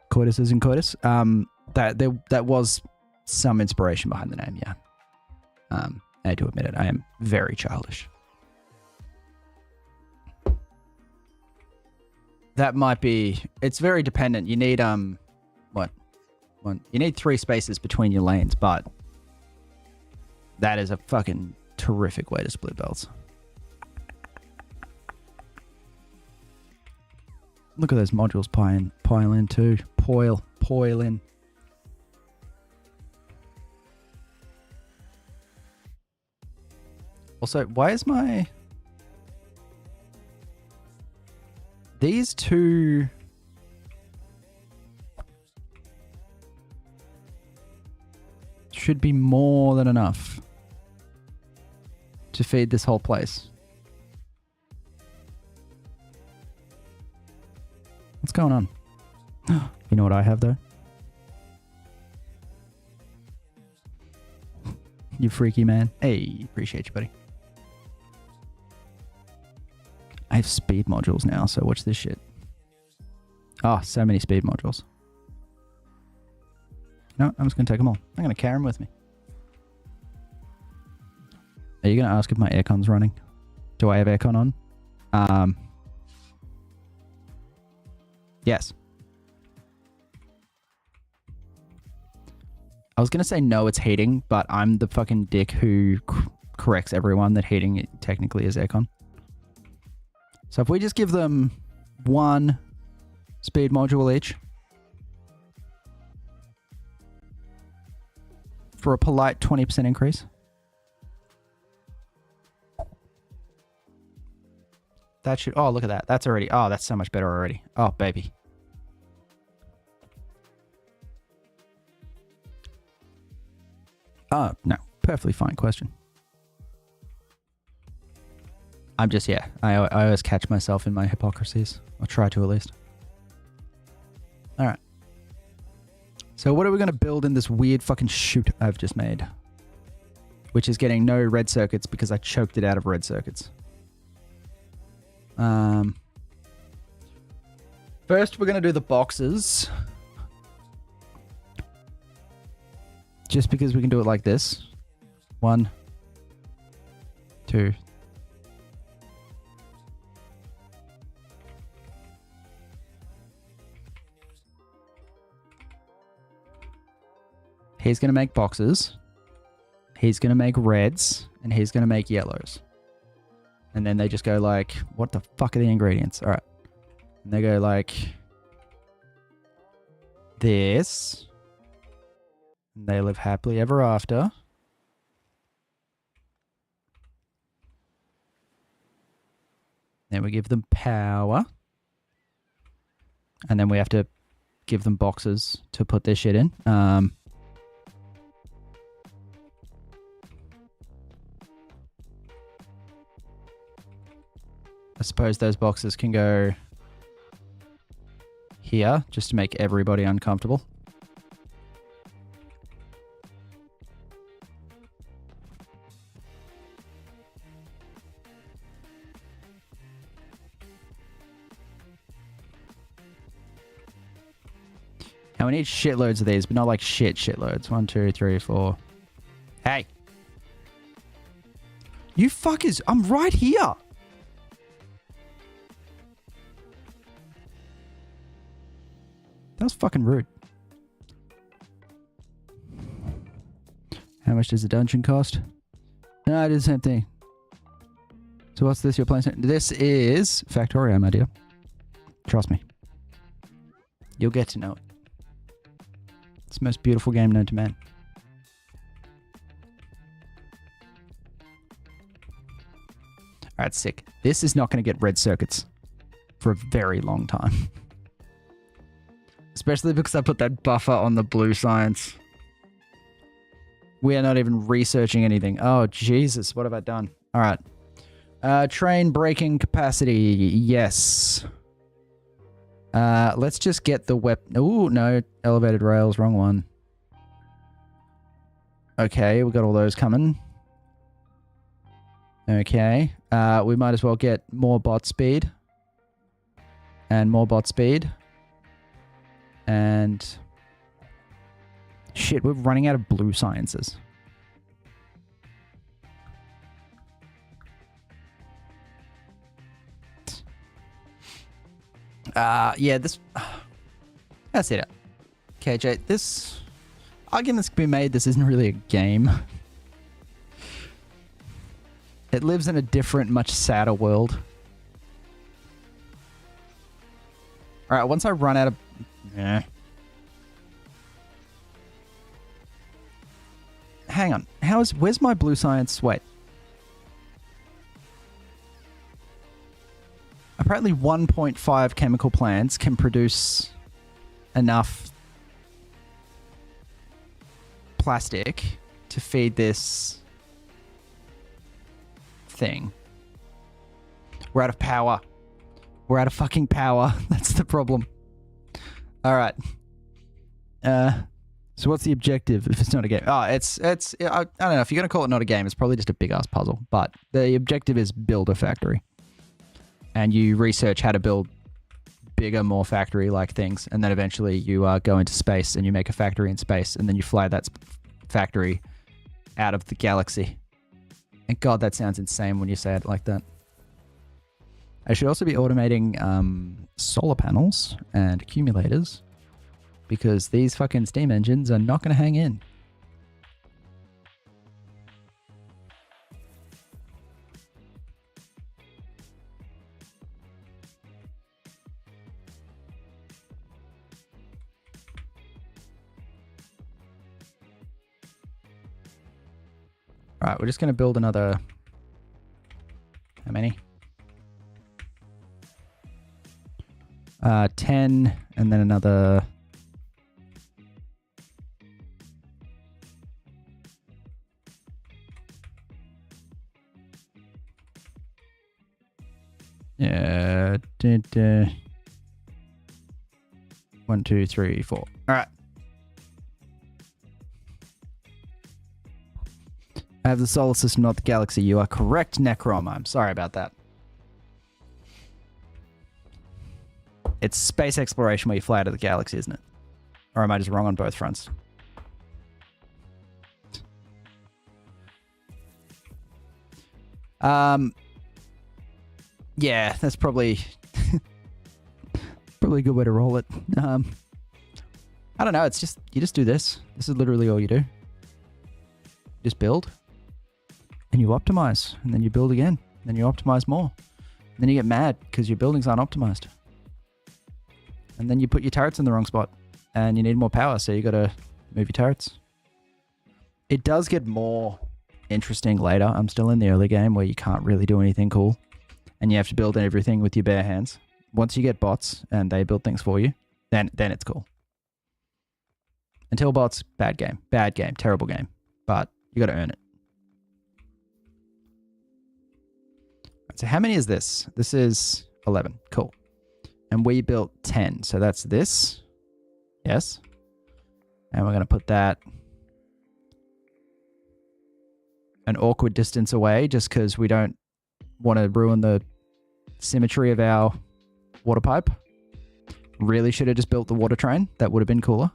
Coitus is in coitus. That was some inspiration behind the name, yeah. I had to admit it. I am very childish. That might be... It's very dependent. You need, what? You need 3 spaces between your lanes, but... That is a fucking terrific way to split belts. Look at those modules pile in too. Poil in. Also, why is my... These two... should be more than enough to feed this whole place. What's going on? You know what I have though? You freaky man. Hey, appreciate you, buddy. I have speed modules now, so watch this shit. Oh, so many speed modules. No, I'm just going to take them all. I'm going to carry them with me. Are you going to ask if my aircon's running? Do I have aircon on? Yes. I was going to say no, it's heating, but I'm the fucking dick who corrects everyone that heating technically is aircon. So if we just give them 1 speed module each for a polite 20% increase. That should... Oh, look at that. That's already... Oh, that's so much better already. Oh, baby. No. Perfectly fine question. I'm just... Yeah. I always catch myself in my hypocrisies. I'll try to at least. Alright. So what are we going to build in this weird fucking chute I've just made? Which is getting no red circuits because I choked it out of red circuits. First, we're going to do the boxes. Just because we can do it like this. 1, 2. He's going to make boxes. He's going to make reds. And he's going to make yellows. And then they just go like, what the fuck are the ingredients? All right. And they go like this. And they live happily ever after. Then we give them power. And then we have to give them boxes to put their shit in. I suppose those boxes can go here just to make everybody uncomfortable. And we need shitloads of these, but not like shitloads. 1, 2, 3, 4. Hey. You fuckers, I'm right here. That was fucking rude. How much does the dungeon cost? No, I did the same thing. So what's this you're playing? This is Factorio, my dear. Trust me. You'll get to know it. It's the most beautiful game known to man. Alright, sick. This is not going to get red circuits for a very long time. Especially because I put that buffer on the blue science. We are not even researching anything. Oh, Jesus. What have I done? Alright. Train braking capacity. Yes. Let's just get the weapon. Ooh, no. Elevated rails. Wrong one. Okay, we got all those coming. Okay. We might as well get more bot speed. And more bot speed. And... Shit, we're running out of blue sciences. Yeah, this... That's it. KJ, this... Arguments can be made this isn't really a game. It lives in a different, much sadder world. Alright, once I run out of... Hang on. Where's my blue science? Wait. Apparently 1.5 chemical plants can produce enough plastic to feed this thing. We're out of power. We're out of fucking power. That's the problem. Alright. So what's the objective if it's not a game? Oh, I don't know. If you're going to call it not a game, it's probably just a big-ass puzzle. But the objective is build a factory. And you research how to build bigger, more factory-like things. And then eventually you go into space and you make a factory in space. And then you fly that factory out of the galaxy. And God, that sounds insane when you say it like that. I should also be automating solar panels and accumulators. Because these fucking steam engines are not going to hang in. Alright, we're just going to build another... How many? 10, and then another... Yeah. 1, 2, 3, 4. All right. I have the solar system, not the galaxy. You are correct, Necrom. I'm sorry about that. It's space exploration where you fly out of the galaxy, isn't it? Or am I just wrong on both fronts? Yeah, that's probably probably a good way to roll it. I don't know. It's just you just do this. This is literally all you do. You just build, and you optimize, and then you build again, and then you optimize more. And then you get mad because your buildings aren't optimized, and then you put your turrets in the wrong spot, and you need more power, so you got to move your turrets. It does get more interesting later. I'm still in the early game where you can't really do anything cool. And you have to build everything with your bare hands. Once you get bots and they build things for you, then it's cool. Until bots, bad game, terrible game. But you got to earn it. Right, so how many is this? This is 11. Cool. And we built 10. So that's this. Yes. And we're going to put that an awkward distance away just because we don't want to ruin the symmetry of our water pipe. Really should have just built the water train. That would have been cooler.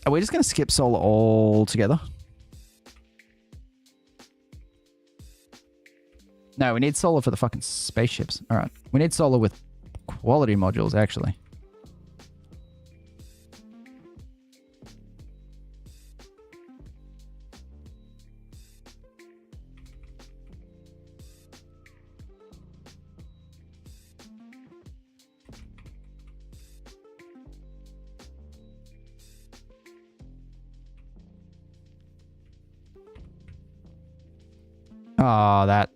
Are we just going to skip solar altogether? No, we need solar for the fucking spaceships. All right. We need solar with quality modules, actually. Oh, that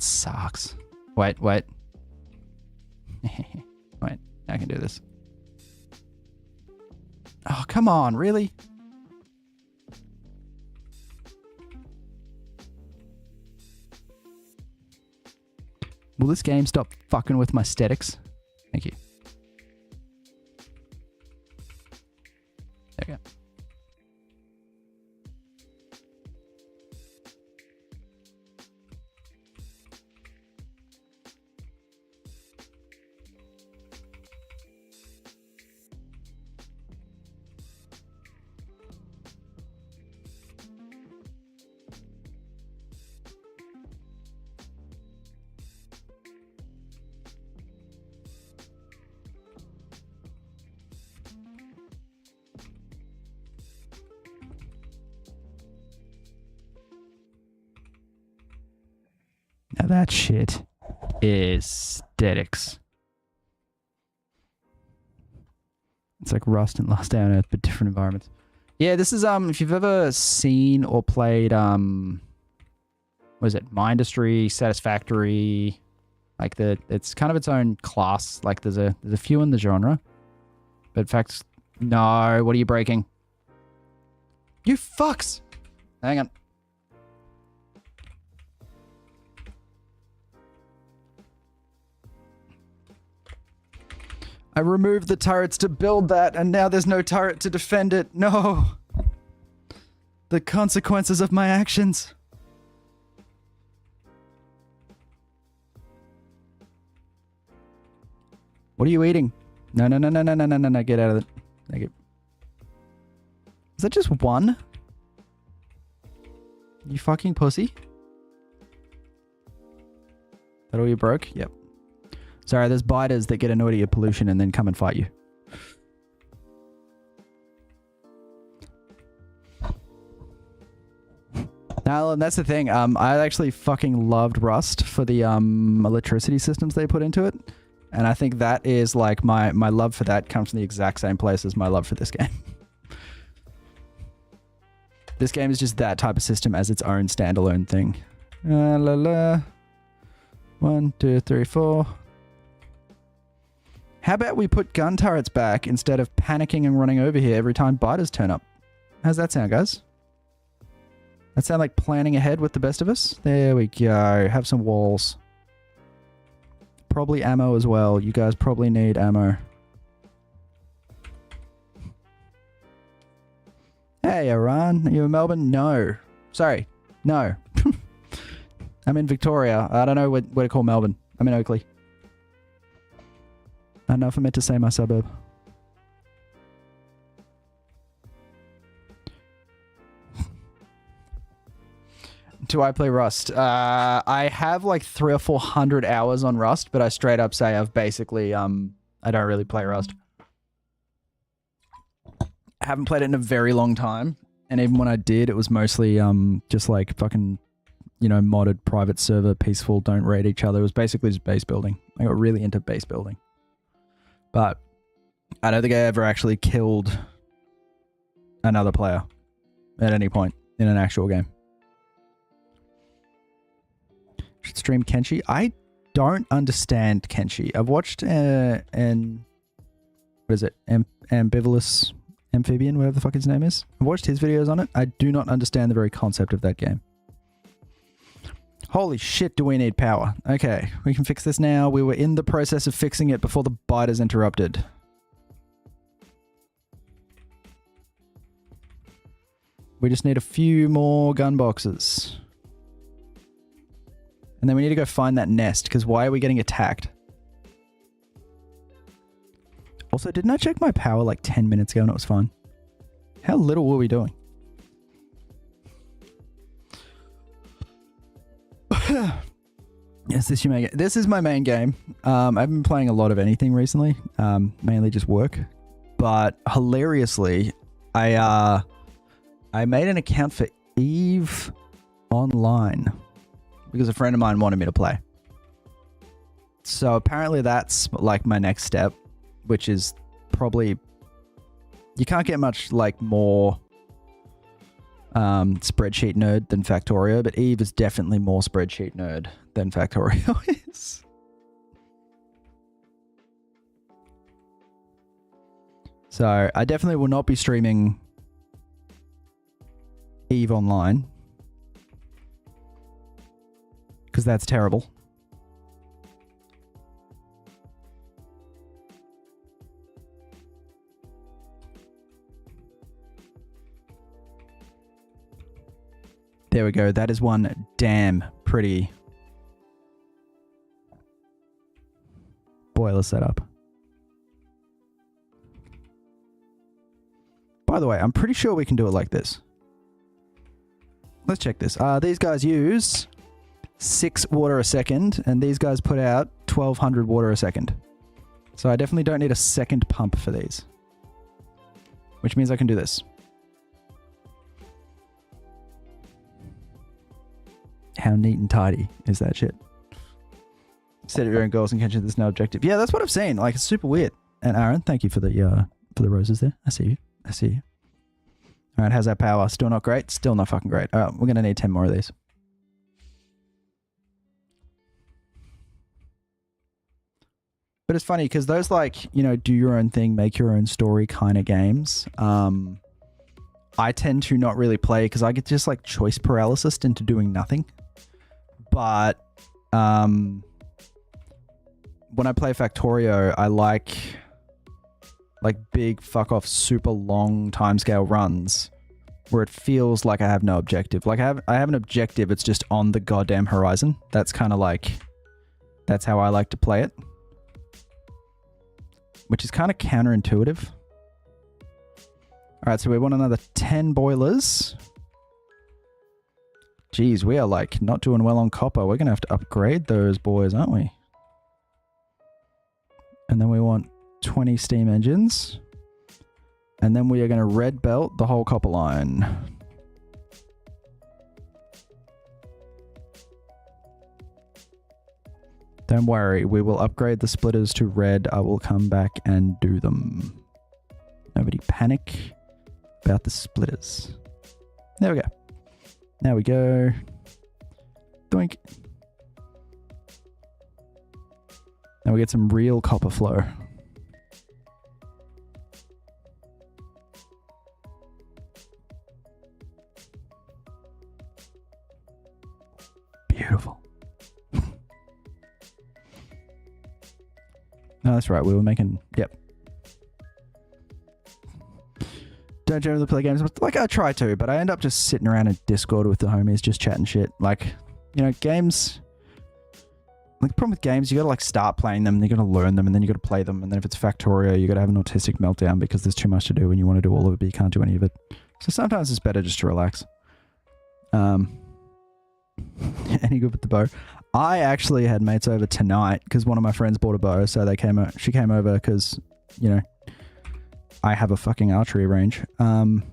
sucks. Wait. Wait, I can do this. Oh, come on, really? Will this game stop fucking with my aesthetics? Thank you. There we go. Now that shit is aesthetics. It's like Rust and Last Day on Earth, but different environments. Yeah, this is if you've ever seen or played what is it, Mindustry, Satisfactory, like it's kind of its own class. Like there's a few in the genre. But in fact, no, what are you breaking? You fucks! Hang on. I removed the turrets to build that, and now there's no turret to defend it. No! The consequences of my actions. What are you eating? No, get out of it. Thank you. Is that just one? You fucking pussy? That all you broke? Yep. Sorry, there's biters that get annoyed at your pollution and then come and fight you. Now, and that's the thing. I actually fucking loved Rust for the electricity systems they put into it. And I think that is like my love for that comes from the exact same place as my love for this game. This game is just that type of system as its own standalone thing. La la. 1, 2, 3, 4. How about we put gun turrets back instead of panicking and running over here every time biters turn up? How's that sound, guys? That sound like planning ahead with the best of us? There we go. Have some walls. Probably ammo as well. You guys probably need ammo. Hey, Iran. Are you in Melbourne? No. Sorry. No. I'm in Victoria. I don't know where to call Melbourne. I'm in Oakley. I don't know if I meant to say my suburb. Do I play Rust? I have like 300 or 400 hours on Rust, but I straight up say I've basically, I don't really play Rust. I haven't played it in a very long time. And even when I did, it was mostly just like fucking, you know, modded private server, peaceful, don't raid each other. It was basically just base building. I got really into base building. But I don't think I ever actually killed another player at any point in an actual game. Should stream Kenshi. I don't understand Kenshi. I've watched what is it? Ambivalous Amphibian, whatever the fuck his name is. I've watched his videos on it. I do not understand the very concept of that game. Holy shit, do we need power. Okay, we can fix this now. We were in the process of fixing it before the biters interrupted. We just need a few more gun boxes. And then we need to go find that nest, because why are we getting attacked? Also, didn't I check my power like 10 minutes ago and it was fine? How little were we doing? Yes, this is my main game. I've been playing a lot of anything recently, mainly just work. But hilariously, I made an account for EVE Online because a friend of mine wanted me to play. So apparently that's like my next step, which is probably, you can't get much like more spreadsheet nerd than Factorio, but EVE is definitely more spreadsheet nerd than Factorio is. So I definitely will not be streaming EVE Online because that's terrible. There we go. That is one damn pretty boiler setup. By the way, I'm pretty sure we can do it like this. Let's check this. These guys use 6 water a second, and these guys put out 1200 water a second. So I definitely don't need a second pump for these. Which means I can do this. How neat and tidy is that shit? Set your own goals and catch it. There's no objective. Yeah, that's what I've seen. Like, it's super weird. And Aaron, thank you for the roses there. I see you. I see you. All right, how's that power? Still not great? Still not fucking great. All right, we're going to need 10 more of these. But it's funny because those, like, you know, do your own thing, make your own story kind of games, I tend to not really play because I get just like choice paralysis into doing nothing. But when I play Factorio, I like big fuck off super long timescale runs where it feels like I have no objective. Like I have an objective, it's just on the goddamn horizon. That's kind of like, that's how I like to play it. Which is kind of counterintuitive. Alright, so we want another 10 boilers. Jeez, we are like not doing well on copper. We're going to have to upgrade those boys, aren't we? And then we want 20 steam engines. And then we are going to red belt the whole copper line. Don't worry, we will upgrade the splitters to red. I will come back and do them. Nobody panic about the splitters. There we go. Now we go. Doink. Now we get some real copper flow. Beautiful. No, that's right. We were making... Yep. Don't generally play games. Like, I try to, but I end up just sitting around in Discord with the homies, just chatting shit. Like, you know, games... Like, the problem with games, you gotta, like, start playing them, and you gotta learn them, and then you gotta play them, and then if it's Factorio, you gotta have an autistic meltdown because there's too much to do, and you want to do all of it, but you can't do any of it. So sometimes it's better just to relax. Any good with the bow? I actually had mates over tonight because one of my friends bought a bow, so she came over because, you know, I have a fucking archery range. And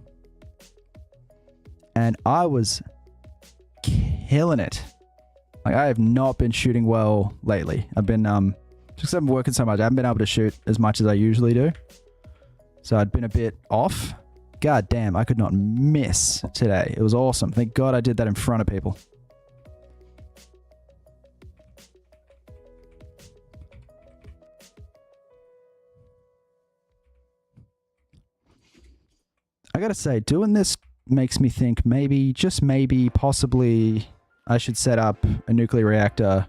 I was killing it. Like, I have not been shooting well lately. I've been, just 'cause I've been working so much, I haven't been able to shoot as much as I usually do. So I'd been a bit off. God damn, I could not miss today. It was awesome. Thank God I did that in front of people. I gotta say, doing this makes me think maybe, just maybe, possibly, I should set up a nuclear reactor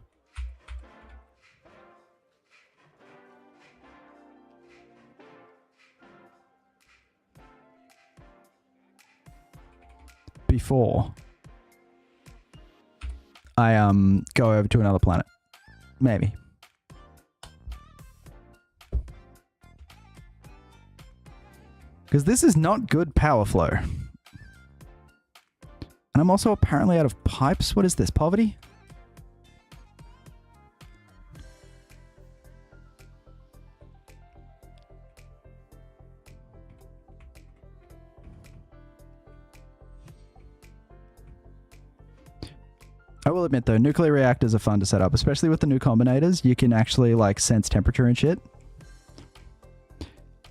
before I go over to another planet. Maybe. Because this is not good power flow. And I'm also apparently out of pipes. What is this? Poverty? I will admit though, nuclear reactors are fun to set up, especially with the new combinators. You can actually like sense temperature and shit.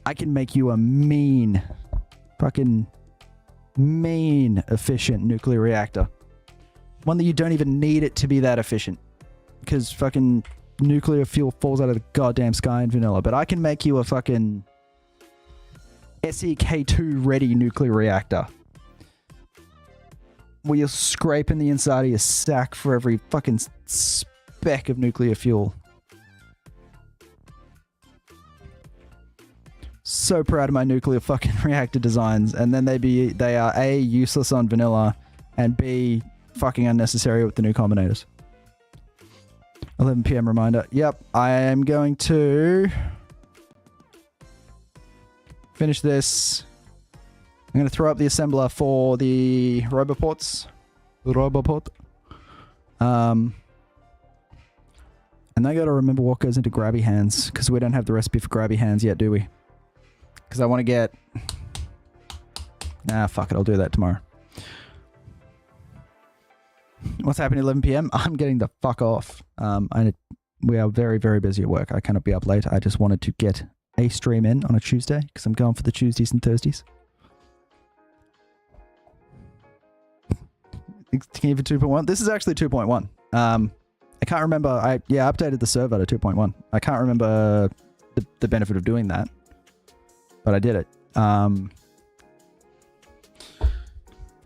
I can make you a mean, fucking mean efficient nuclear reactor. One that you don't even need it to be that efficient. Because fucking nuclear fuel falls out of the goddamn sky in vanilla. But I can make you a fucking SEK2 ready nuclear reactor. Where you're scraping the inside of your sack for every fucking speck of nuclear fuel. So proud of my nuclear fucking reactor designs, and then they are A, useless on vanilla, and B, fucking unnecessary with the new combinators. 11 PM reminder. Yep, I am going to finish this. I'm going to throw up the assembler for the roboports. The roboport. And I got to remember what goes into grabby hands, because we don't have the recipe for grabby hands yet, do we? Because I want to get... Nah, fuck it. I'll do that tomorrow. What's happening at 11 PM? I'm getting the fuck off. We are very, very busy at work. I cannot be up late. I just wanted to get a stream in on a Tuesday, because I'm going for the Tuesdays and Thursdays. Can you for 2.1? This is actually 2.1. I can't remember. I updated the server to 2.1. I can't remember the benefit of doing that, but I did it.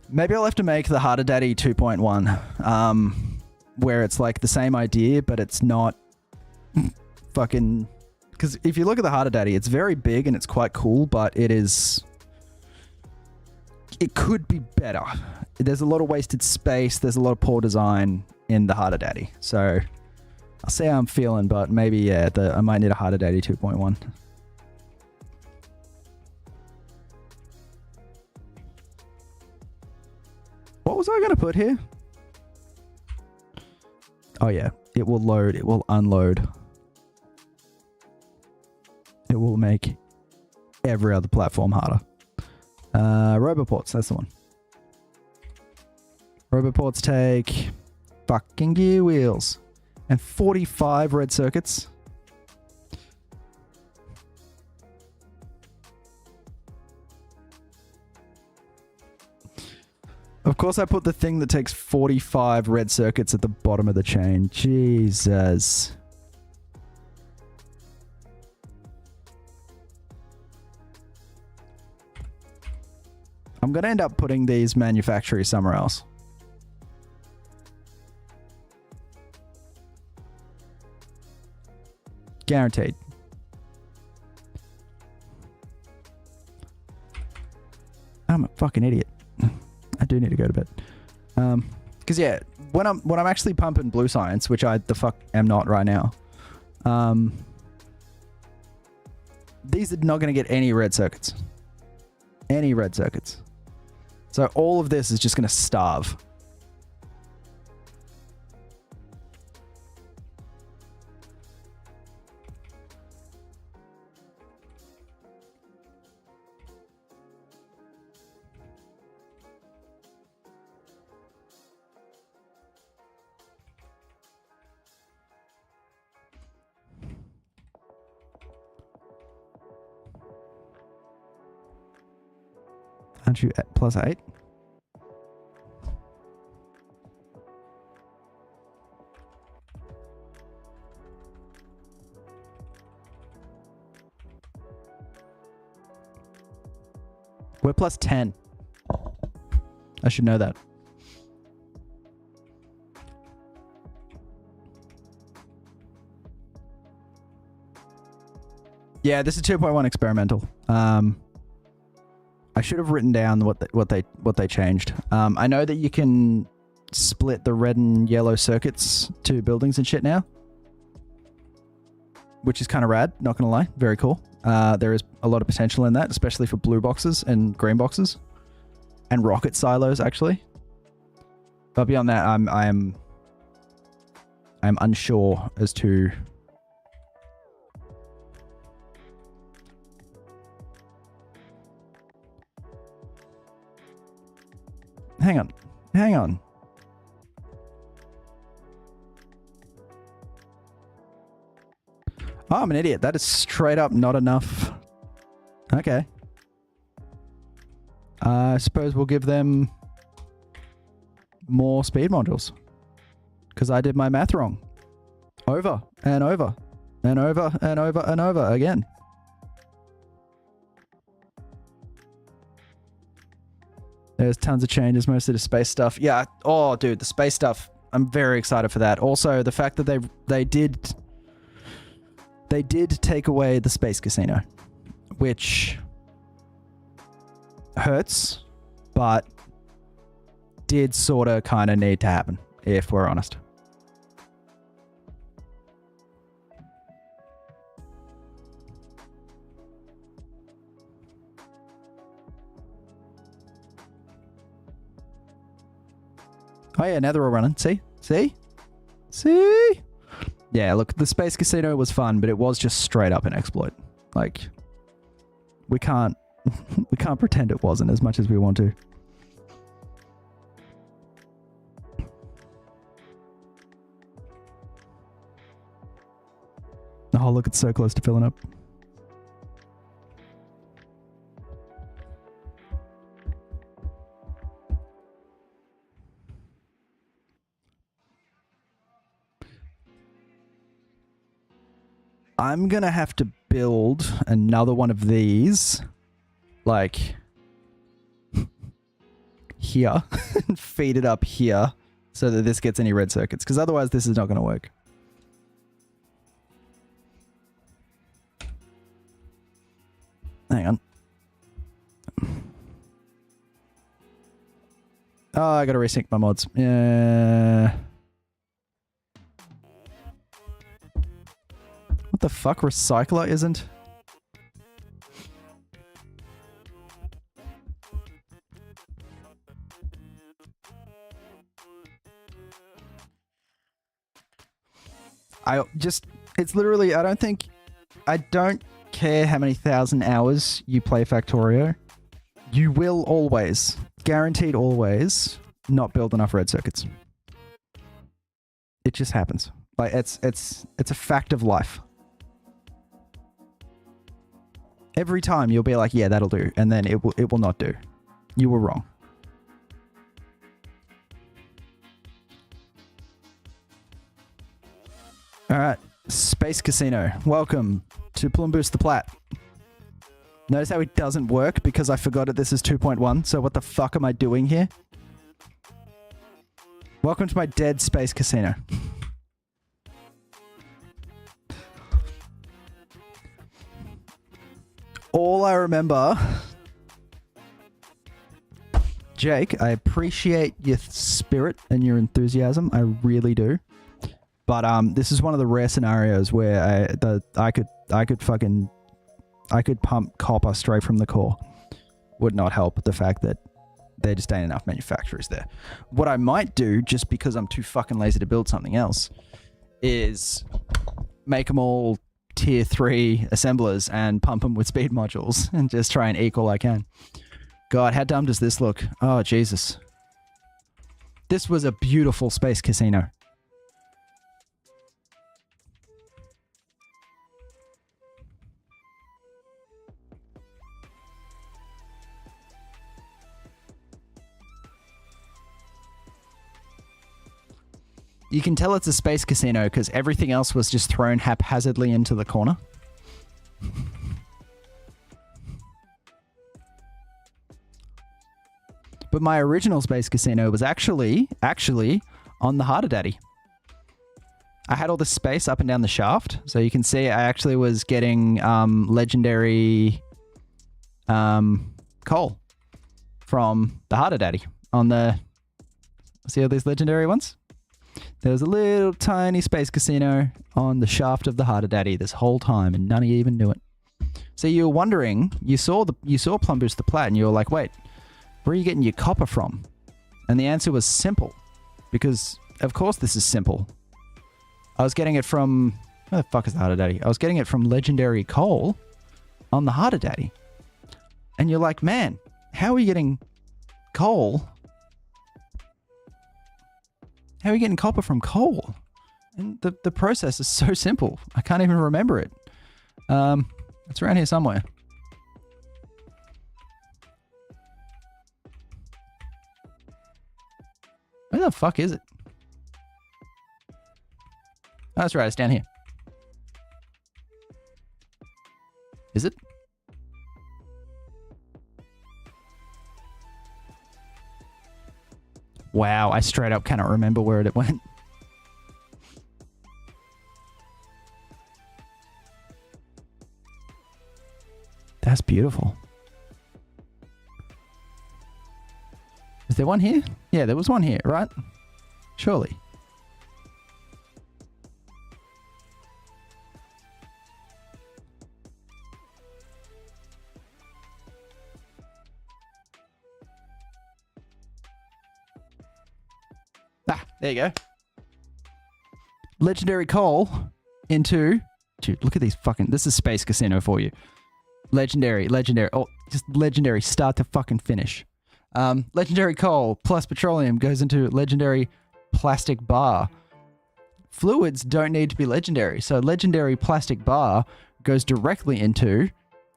Maybe I'll have to make the Harder Daddy 2.1, where it's like the same idea, but it's not fucking... Because if you look at the Harder Daddy, it's very big and it's quite cool, but it is... It could be better. There's a lot of wasted space. There's a lot of poor design in the Harder Daddy. So I'll see how I'm feeling, but maybe, yeah, I might need a Harder Daddy 2.1. What was I going to put here? Oh, yeah. It will load. It will unload. It will make every other platform harder. Roboports, that's the one. Roboports take fucking gear wheels and 45 red circuits. Of course, I put the thing that takes 45 red circuits at the bottom of the chain. Jesus. I'm going to end up putting these manufacturers somewhere else. Guaranteed. I'm a fucking idiot. I do need to go to bed. Because yeah, when I'm actually pumping blue science, which I the fuck am not right now, these are not going to get any red circuits. Any red circuits. So all of this is just going to starve. Aren't you at +8? We're +10. I should know that. Yeah, this is 2.1 experimental. I should have written down what they changed. I know that you can split the red and yellow circuits to buildings and shit now, which is kind of rad, not gonna lie. Very cool. There is a lot of potential in that, especially for blue boxes and green boxes and rocket silos, actually. But beyond that, I'm unsure as to hang on. Oh, I'm an idiot. That is straight up not enough. Okay. I suppose we'll give them more speed modules. Because I did my math wrong. Over and over and over and over and over again. There's tons of changes, mostly to space stuff. Yeah. Oh, dude, the space stuff. I'm very excited for that. Also, the fact that they did take away the space casino, which hurts, but did sort of kind of need to happen, if we're honest. Oh yeah, now they're all running. See? Yeah, look, the Space Casino was fun, but it was just straight up an exploit. Like, we can't pretend it wasn't as much as we want to. Oh, look, it's so close to filling up. I'm gonna have to build another one of these, like, here, and feed it up here, so that this gets any red circuits, because otherwise this is not gonna work. Hang on. Oh, I gotta resync my mods. Yeah. What the fuck? Recycler isn't? It's literally, I don't care how many thousand hours you play Factorio. You will always, guaranteed always, not build enough red circuits. It just happens. Like, it's a fact of life. Every time you'll be like, yeah, that'll do. And then it will not do. You were wrong. All right. Space Casino. Welcome to Plumbus the Plat. Notice how it doesn't work because I forgot that this is 2.1. So what the fuck am I doing here? Welcome to my dead Space Casino. All I remember... Jake, I appreciate your spirit and your enthusiasm. I really do. But this is one of the rare scenarios where I could pump copper straight from the core. Would not help the fact that there just ain't enough manufacturers there. What I might do, just because I'm too fucking lazy to build something else, is make them all tier 3 assemblers and pump them with speed modules and just try and eke all I can. God, how dumb does this look? Oh, Jesus. This was a beautiful Space Casino. You can tell it's a Space Casino because everything else was just thrown haphazardly into the corner. But my original Space Casino was actually on the Harder Daddy. I had all this space up and down the shaft. So you can see I actually was getting legendary coal from the Harder Daddy on the See all these legendary ones? There was a little tiny space casino on the shaft of the Harder Daddy this whole time, and none of you even knew it. So you were wondering, you saw Plumboost the Plat, and you were like, wait, where are you getting your copper from? And the answer was simple, because of course this is simple. I was getting it from, where the fuck is the Harder Daddy? I was getting it from legendary coal on the Harder Daddy. And you're like, man, how are you getting coal? How are you getting copper from coal? And the process is so simple. I can't even remember it. It's around here somewhere. Where the fuck is it? Oh, that's right, it's down here. Is it? Wow, I straight up cannot remember where it went. That's beautiful. Is there one here? Yeah, there was one here, right? Surely. Ah, there you go. Legendary coal into... Dude, look at these fucking... This is Space Casino for you. Legendary. Oh, just legendary start to fucking finish. Legendary coal plus petroleum goes into legendary plastic bar. Fluids don't need to be legendary. So legendary plastic bar goes directly into...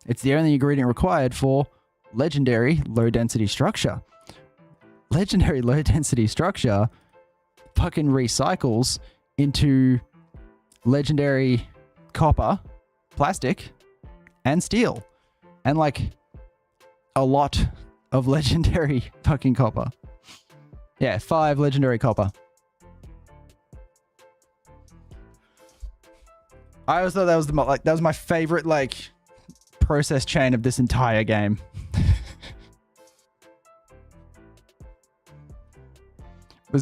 It's the only ingredient required for legendary low density structure. Legendary low density structure fucking recycles into legendary copper, plastic, and steel. And like a lot of legendary fucking copper. Yeah, 5 legendary copper. I always thought that was that was my favorite process chain of this entire game.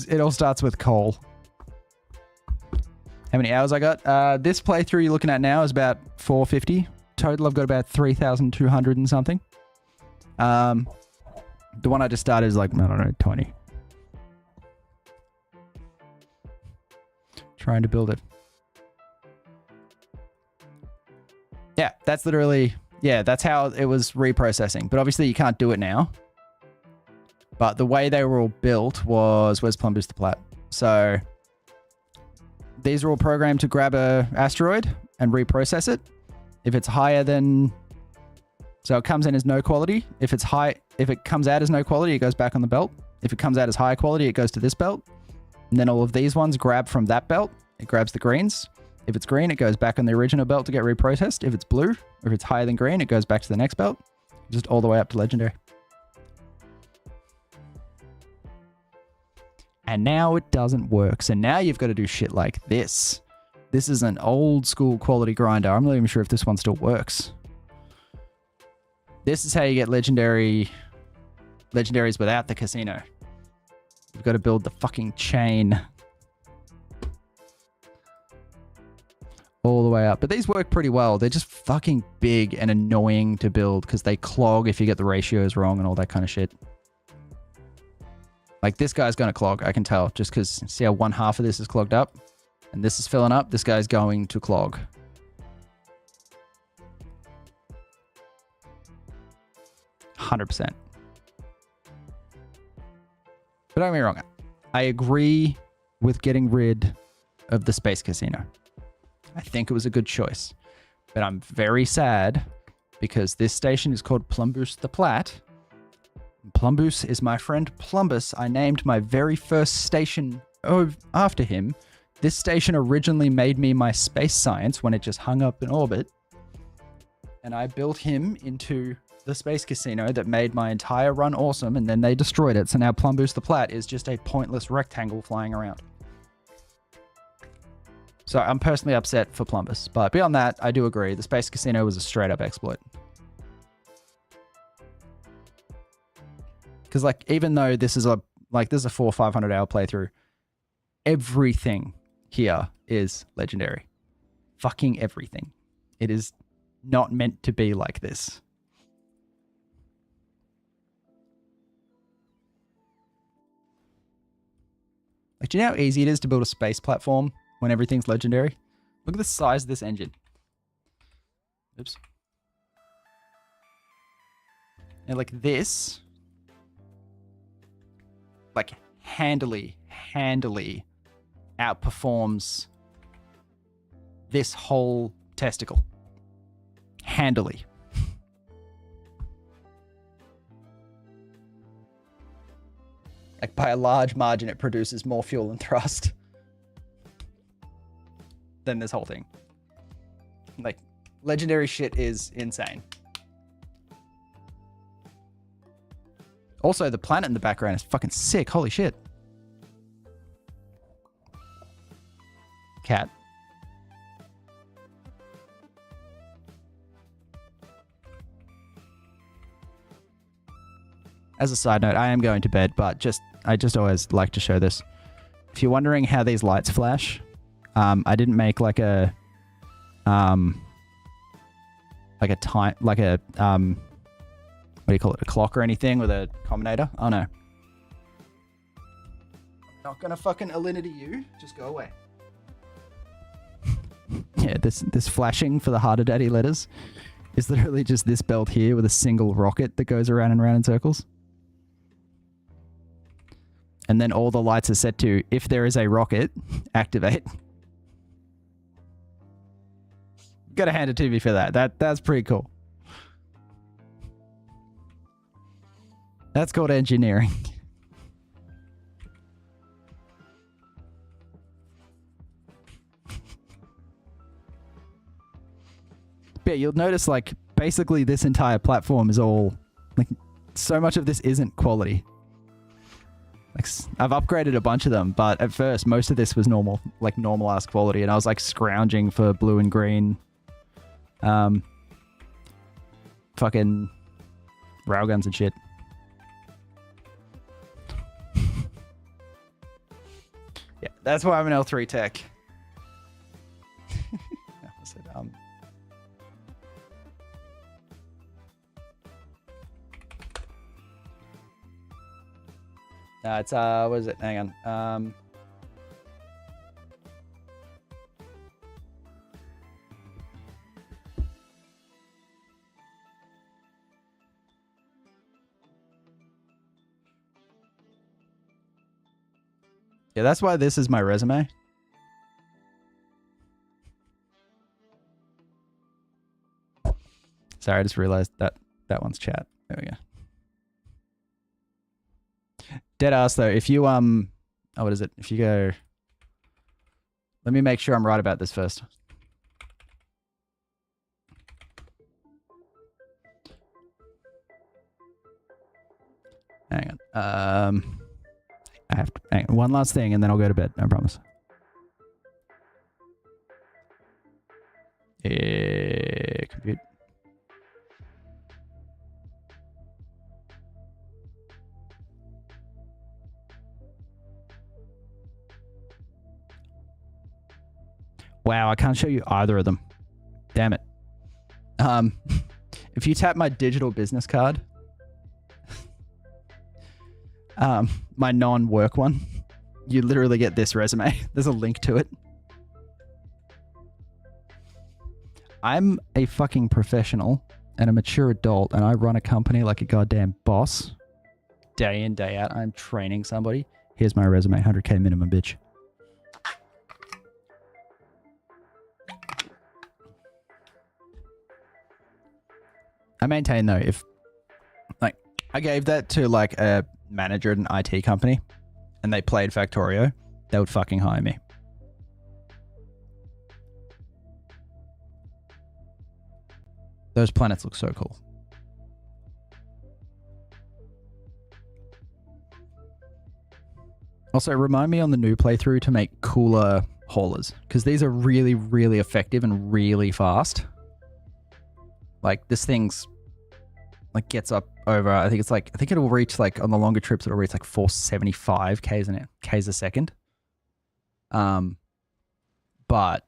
It all starts with coal. How many hours I got? This playthrough you're looking at now is about 450. Total I've got about 3,200 and something. The one I just started is like, I don't know, 20. Trying to build it. Yeah, that's literally... Yeah, that's how it was reprocessing. But obviously you can't do it now. But the way they were all built was... Where's Plumboost the Plat? So... These are all programmed to grab a asteroid and reprocess it. If it's higher than... So it comes in as no quality. If it's high... If it comes out as no quality, it goes back on the belt. If it comes out as high quality, it goes to this belt. And then all of these ones grab from that belt. It grabs the greens. If it's green, it goes back on the original belt to get reprocessed. If it's blue, or if it's higher than green, it goes back to the next belt. Just all the way up to legendary. And now it doesn't work. So now you've got to do shit like this. This is an old school quality grinder. I'm not even sure if this one still works. This is how you get legendaries without the casino. You've got to build the fucking chain. All the way up. But these work pretty well. They're just fucking big and annoying to build because they clog if you get the ratios wrong and all that kind of shit. Like this guy's going to clog, I can tell, just because see how one half of this is clogged up and this is filling up, this guy's going to clog. %. But don't get me wrong, I agree with getting rid of the Space Casino. I think it was a good choice, but I'm very sad because this station is called Plumboost the Plat. Plumbus is my friend Plumbus. I named my very first station after him. This station originally made me my space science when it just hung up in orbit. And I built him into the Space Casino that made my entire run awesome, and then they destroyed it. So now Plumboost the Plat is just a pointless rectangle flying around. So I'm personally upset for Plumbus. But beyond that, I do agree. The Space Casino was a straight up exploit. Because like, even though this is a Like, this is a 400 or 500 hour playthrough. Everything here is legendary. Fucking everything. It is not meant to be like this. Like, do you know how easy it is to build a space platform when everything's legendary? Look at the size of this engine. Oops. And like this, like handily outperforms this whole testicle. Handily. Like, by a large margin, it produces more fuel and thrust than this whole thing. Like, legendary shit is insane. Also, the planet in the background is fucking sick. Holy shit. Cat. As a side note, I am going to bed, but I just always like to show this. If you're wondering how these lights flash, I didn't make like a time, like a what do you call it? A clock or anything with a combinator? Oh no. Not gonna fucking alinity you. Just go away. Yeah, this flashing for the harder daddy letters is literally just this belt here with a single rocket that goes around and around in circles. And then all the lights are set to, if there is a rocket, activate. Gotta hand it to me for that. That's pretty cool. That's called engineering. But yeah, you'll notice, like, basically this entire platform is all, like, so much of this isn't quality. Like, I've upgraded a bunch of them, but at first most of this was normal, like normal ass quality, and I was like scrounging for blue and green fucking railguns and shit. Yeah, that's why I'm an L3 tech. It's what is it? Hang on. Yeah, that's why this is my resume. Sorry, I just realized that one's chat. There we go. Deadass though, if you oh, what is it? If you go, let me make sure I'm right about this first. Hang on. I have to hang on, one last thing and then I'll go to bed. I promise. Compute. Wow, I can't show you either of them. Damn it. If you tap my digital business card, my non-work one, you literally get this resume. There's a link to it. I'm a fucking professional and a mature adult, and I run a company like a goddamn boss. Day in, day out, I'm training somebody. Here's my resume, 100K minimum, bitch. I maintain though, if like I gave that to like a manager at an IT company and they played Factorio, they would fucking hire me. Those planets look so cool. Also, remind me on the new playthrough to make cooler haulers, because these are really, really effective and really fast. Like, this thing's like gets up over, I think it'll reach like on the longer trips, it'll reach like 475 Ks a second. But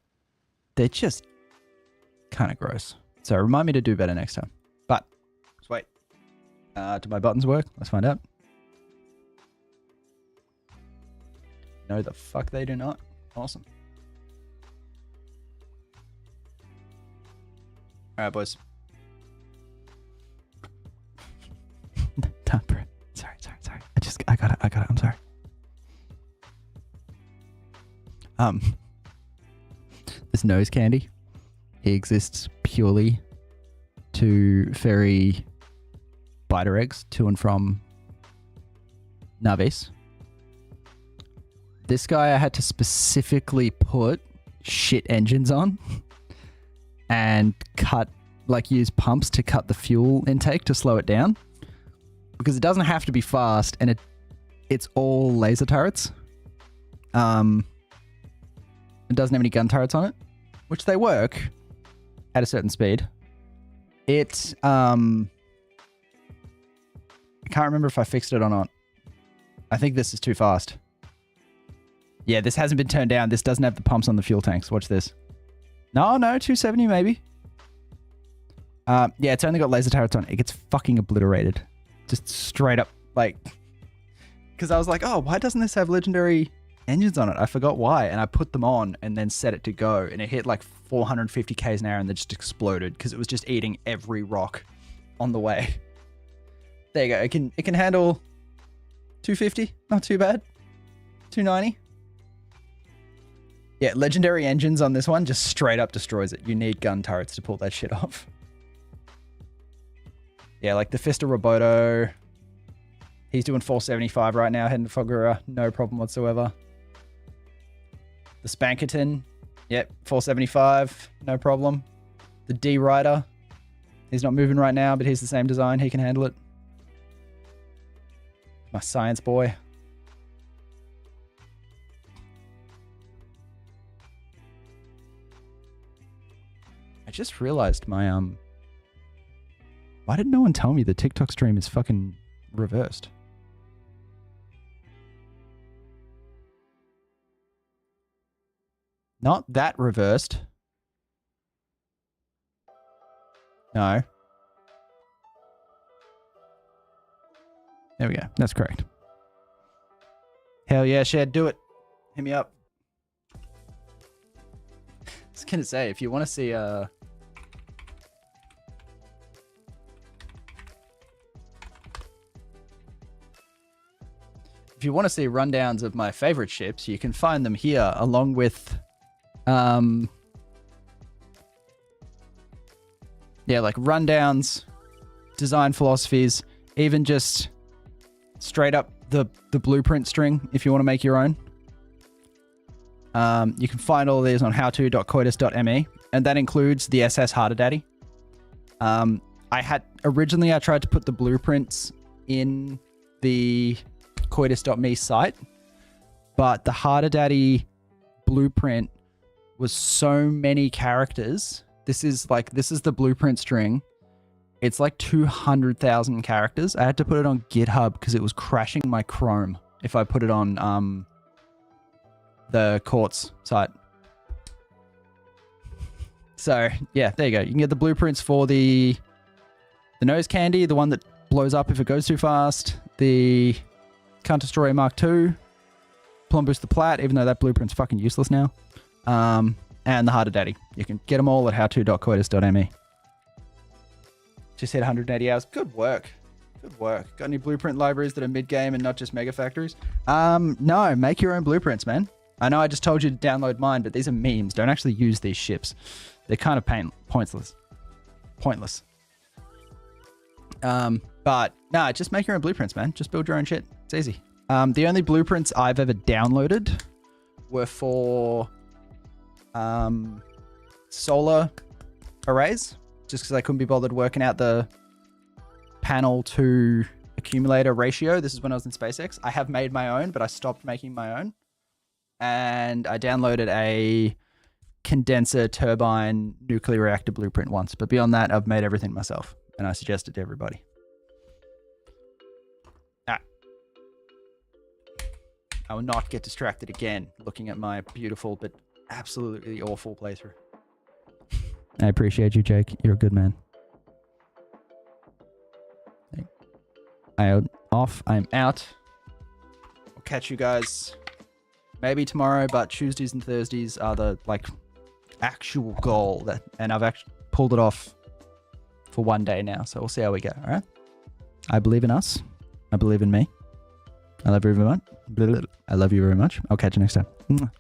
they're just kind of gross. So remind me to do better next time. But let's wait. Do my buttons work? Let's find out. No, the fuck they do not. Awesome. All right, boys. Sorry. I got it. I'm sorry. This nose candy, he exists purely to ferry biter eggs to and from Navis. This guy I had to specifically put shit engines on and use pumps to cut the fuel intake to slow it down, because it doesn't have to be fast, and it's all laser turrets. It doesn't have any gun turrets on it, which they work at a certain speed. I can't remember if I fixed it or not. I think this is too fast. Yeah, this hasn't been turned down. This doesn't have the pumps on the fuel tanks. Watch this. No, 270 maybe. Yeah, it's only got laser turrets on it. It gets fucking obliterated. Just straight up, like... Because I was like, oh, why doesn't this have legendary engines on it? I forgot why. And I put them on and then set it to go. And it hit like 450 Ks an hour and then just exploded because it was just eating every rock on the way. There you go. It can handle 250. Not too bad. 290. Yeah, legendary engines on this one just straight up destroys it. You need gun turrets to pull that shit off. Yeah, like the Fista Roboto. He's doing 475 right now, heading to Fogura. No problem whatsoever. The Spankerton. Yep, 475. No problem. The D-Rider. He's not moving right now, but he's the same design. He can handle it. My science boy. I just realized my, why did no one tell me the TikTok stream is fucking reversed? Not that reversed. No. There we go. That's correct. Hell yeah, Shed, do it. Hit me up. I was gonna say, if you want to see if you want to see rundowns of my favorite ships, you can find them here along with yeah, like rundowns, design philosophies, even just straight up the blueprint string if you want to make your own. You can find all of these on howto.coitus.me, and that includes the SS Harder Daddy. Originally I tried to put the blueprints in the coitus.me site, but the Harder Daddy blueprint was so many characters. This is the blueprint string. It's like 200,000 characters. I had to put it on GitHub because it was crashing my Chrome if I put it on the Quartz site. So yeah, there you go. You can get the blueprints for the nose candy, the one that blows up if it goes too fast, the Can't Destroy Mark II, Plum Booster Plat, even though that blueprint's fucking useless now, and the Harder Daddy. You can get them all at howto.coitus.me. Just hit 180 hours. Good work. Good work. Got any blueprint libraries that are mid-game and not just mega factories? No, make your own blueprints, man. I know I just told you to download mine, but these are memes. Don't actually use these ships. They're kind of pointless. But no, just make your own blueprints, man. Just build your own shit. It's easy. The only blueprints I've ever downloaded were for solar arrays, just because I couldn't be bothered working out the panel to accumulator ratio. This is when I was in SpaceX. I have made my own, but I stopped making my own. And I downloaded a condenser turbine nuclear reactor blueprint once. But beyond that, I've made everything myself. And I suggest it to everybody. I will not get distracted again looking at my beautiful but absolutely awful playthrough. I appreciate you, Jake. You're a good man. I'm off. I'm out. I'll catch you guys maybe tomorrow, but Tuesdays and Thursdays are the like actual goal that, and I've actually pulled it off for one day now. So we'll see how we go. All right. I believe in us. I believe in me. I love you very much. I love you very much. I'll catch you next time.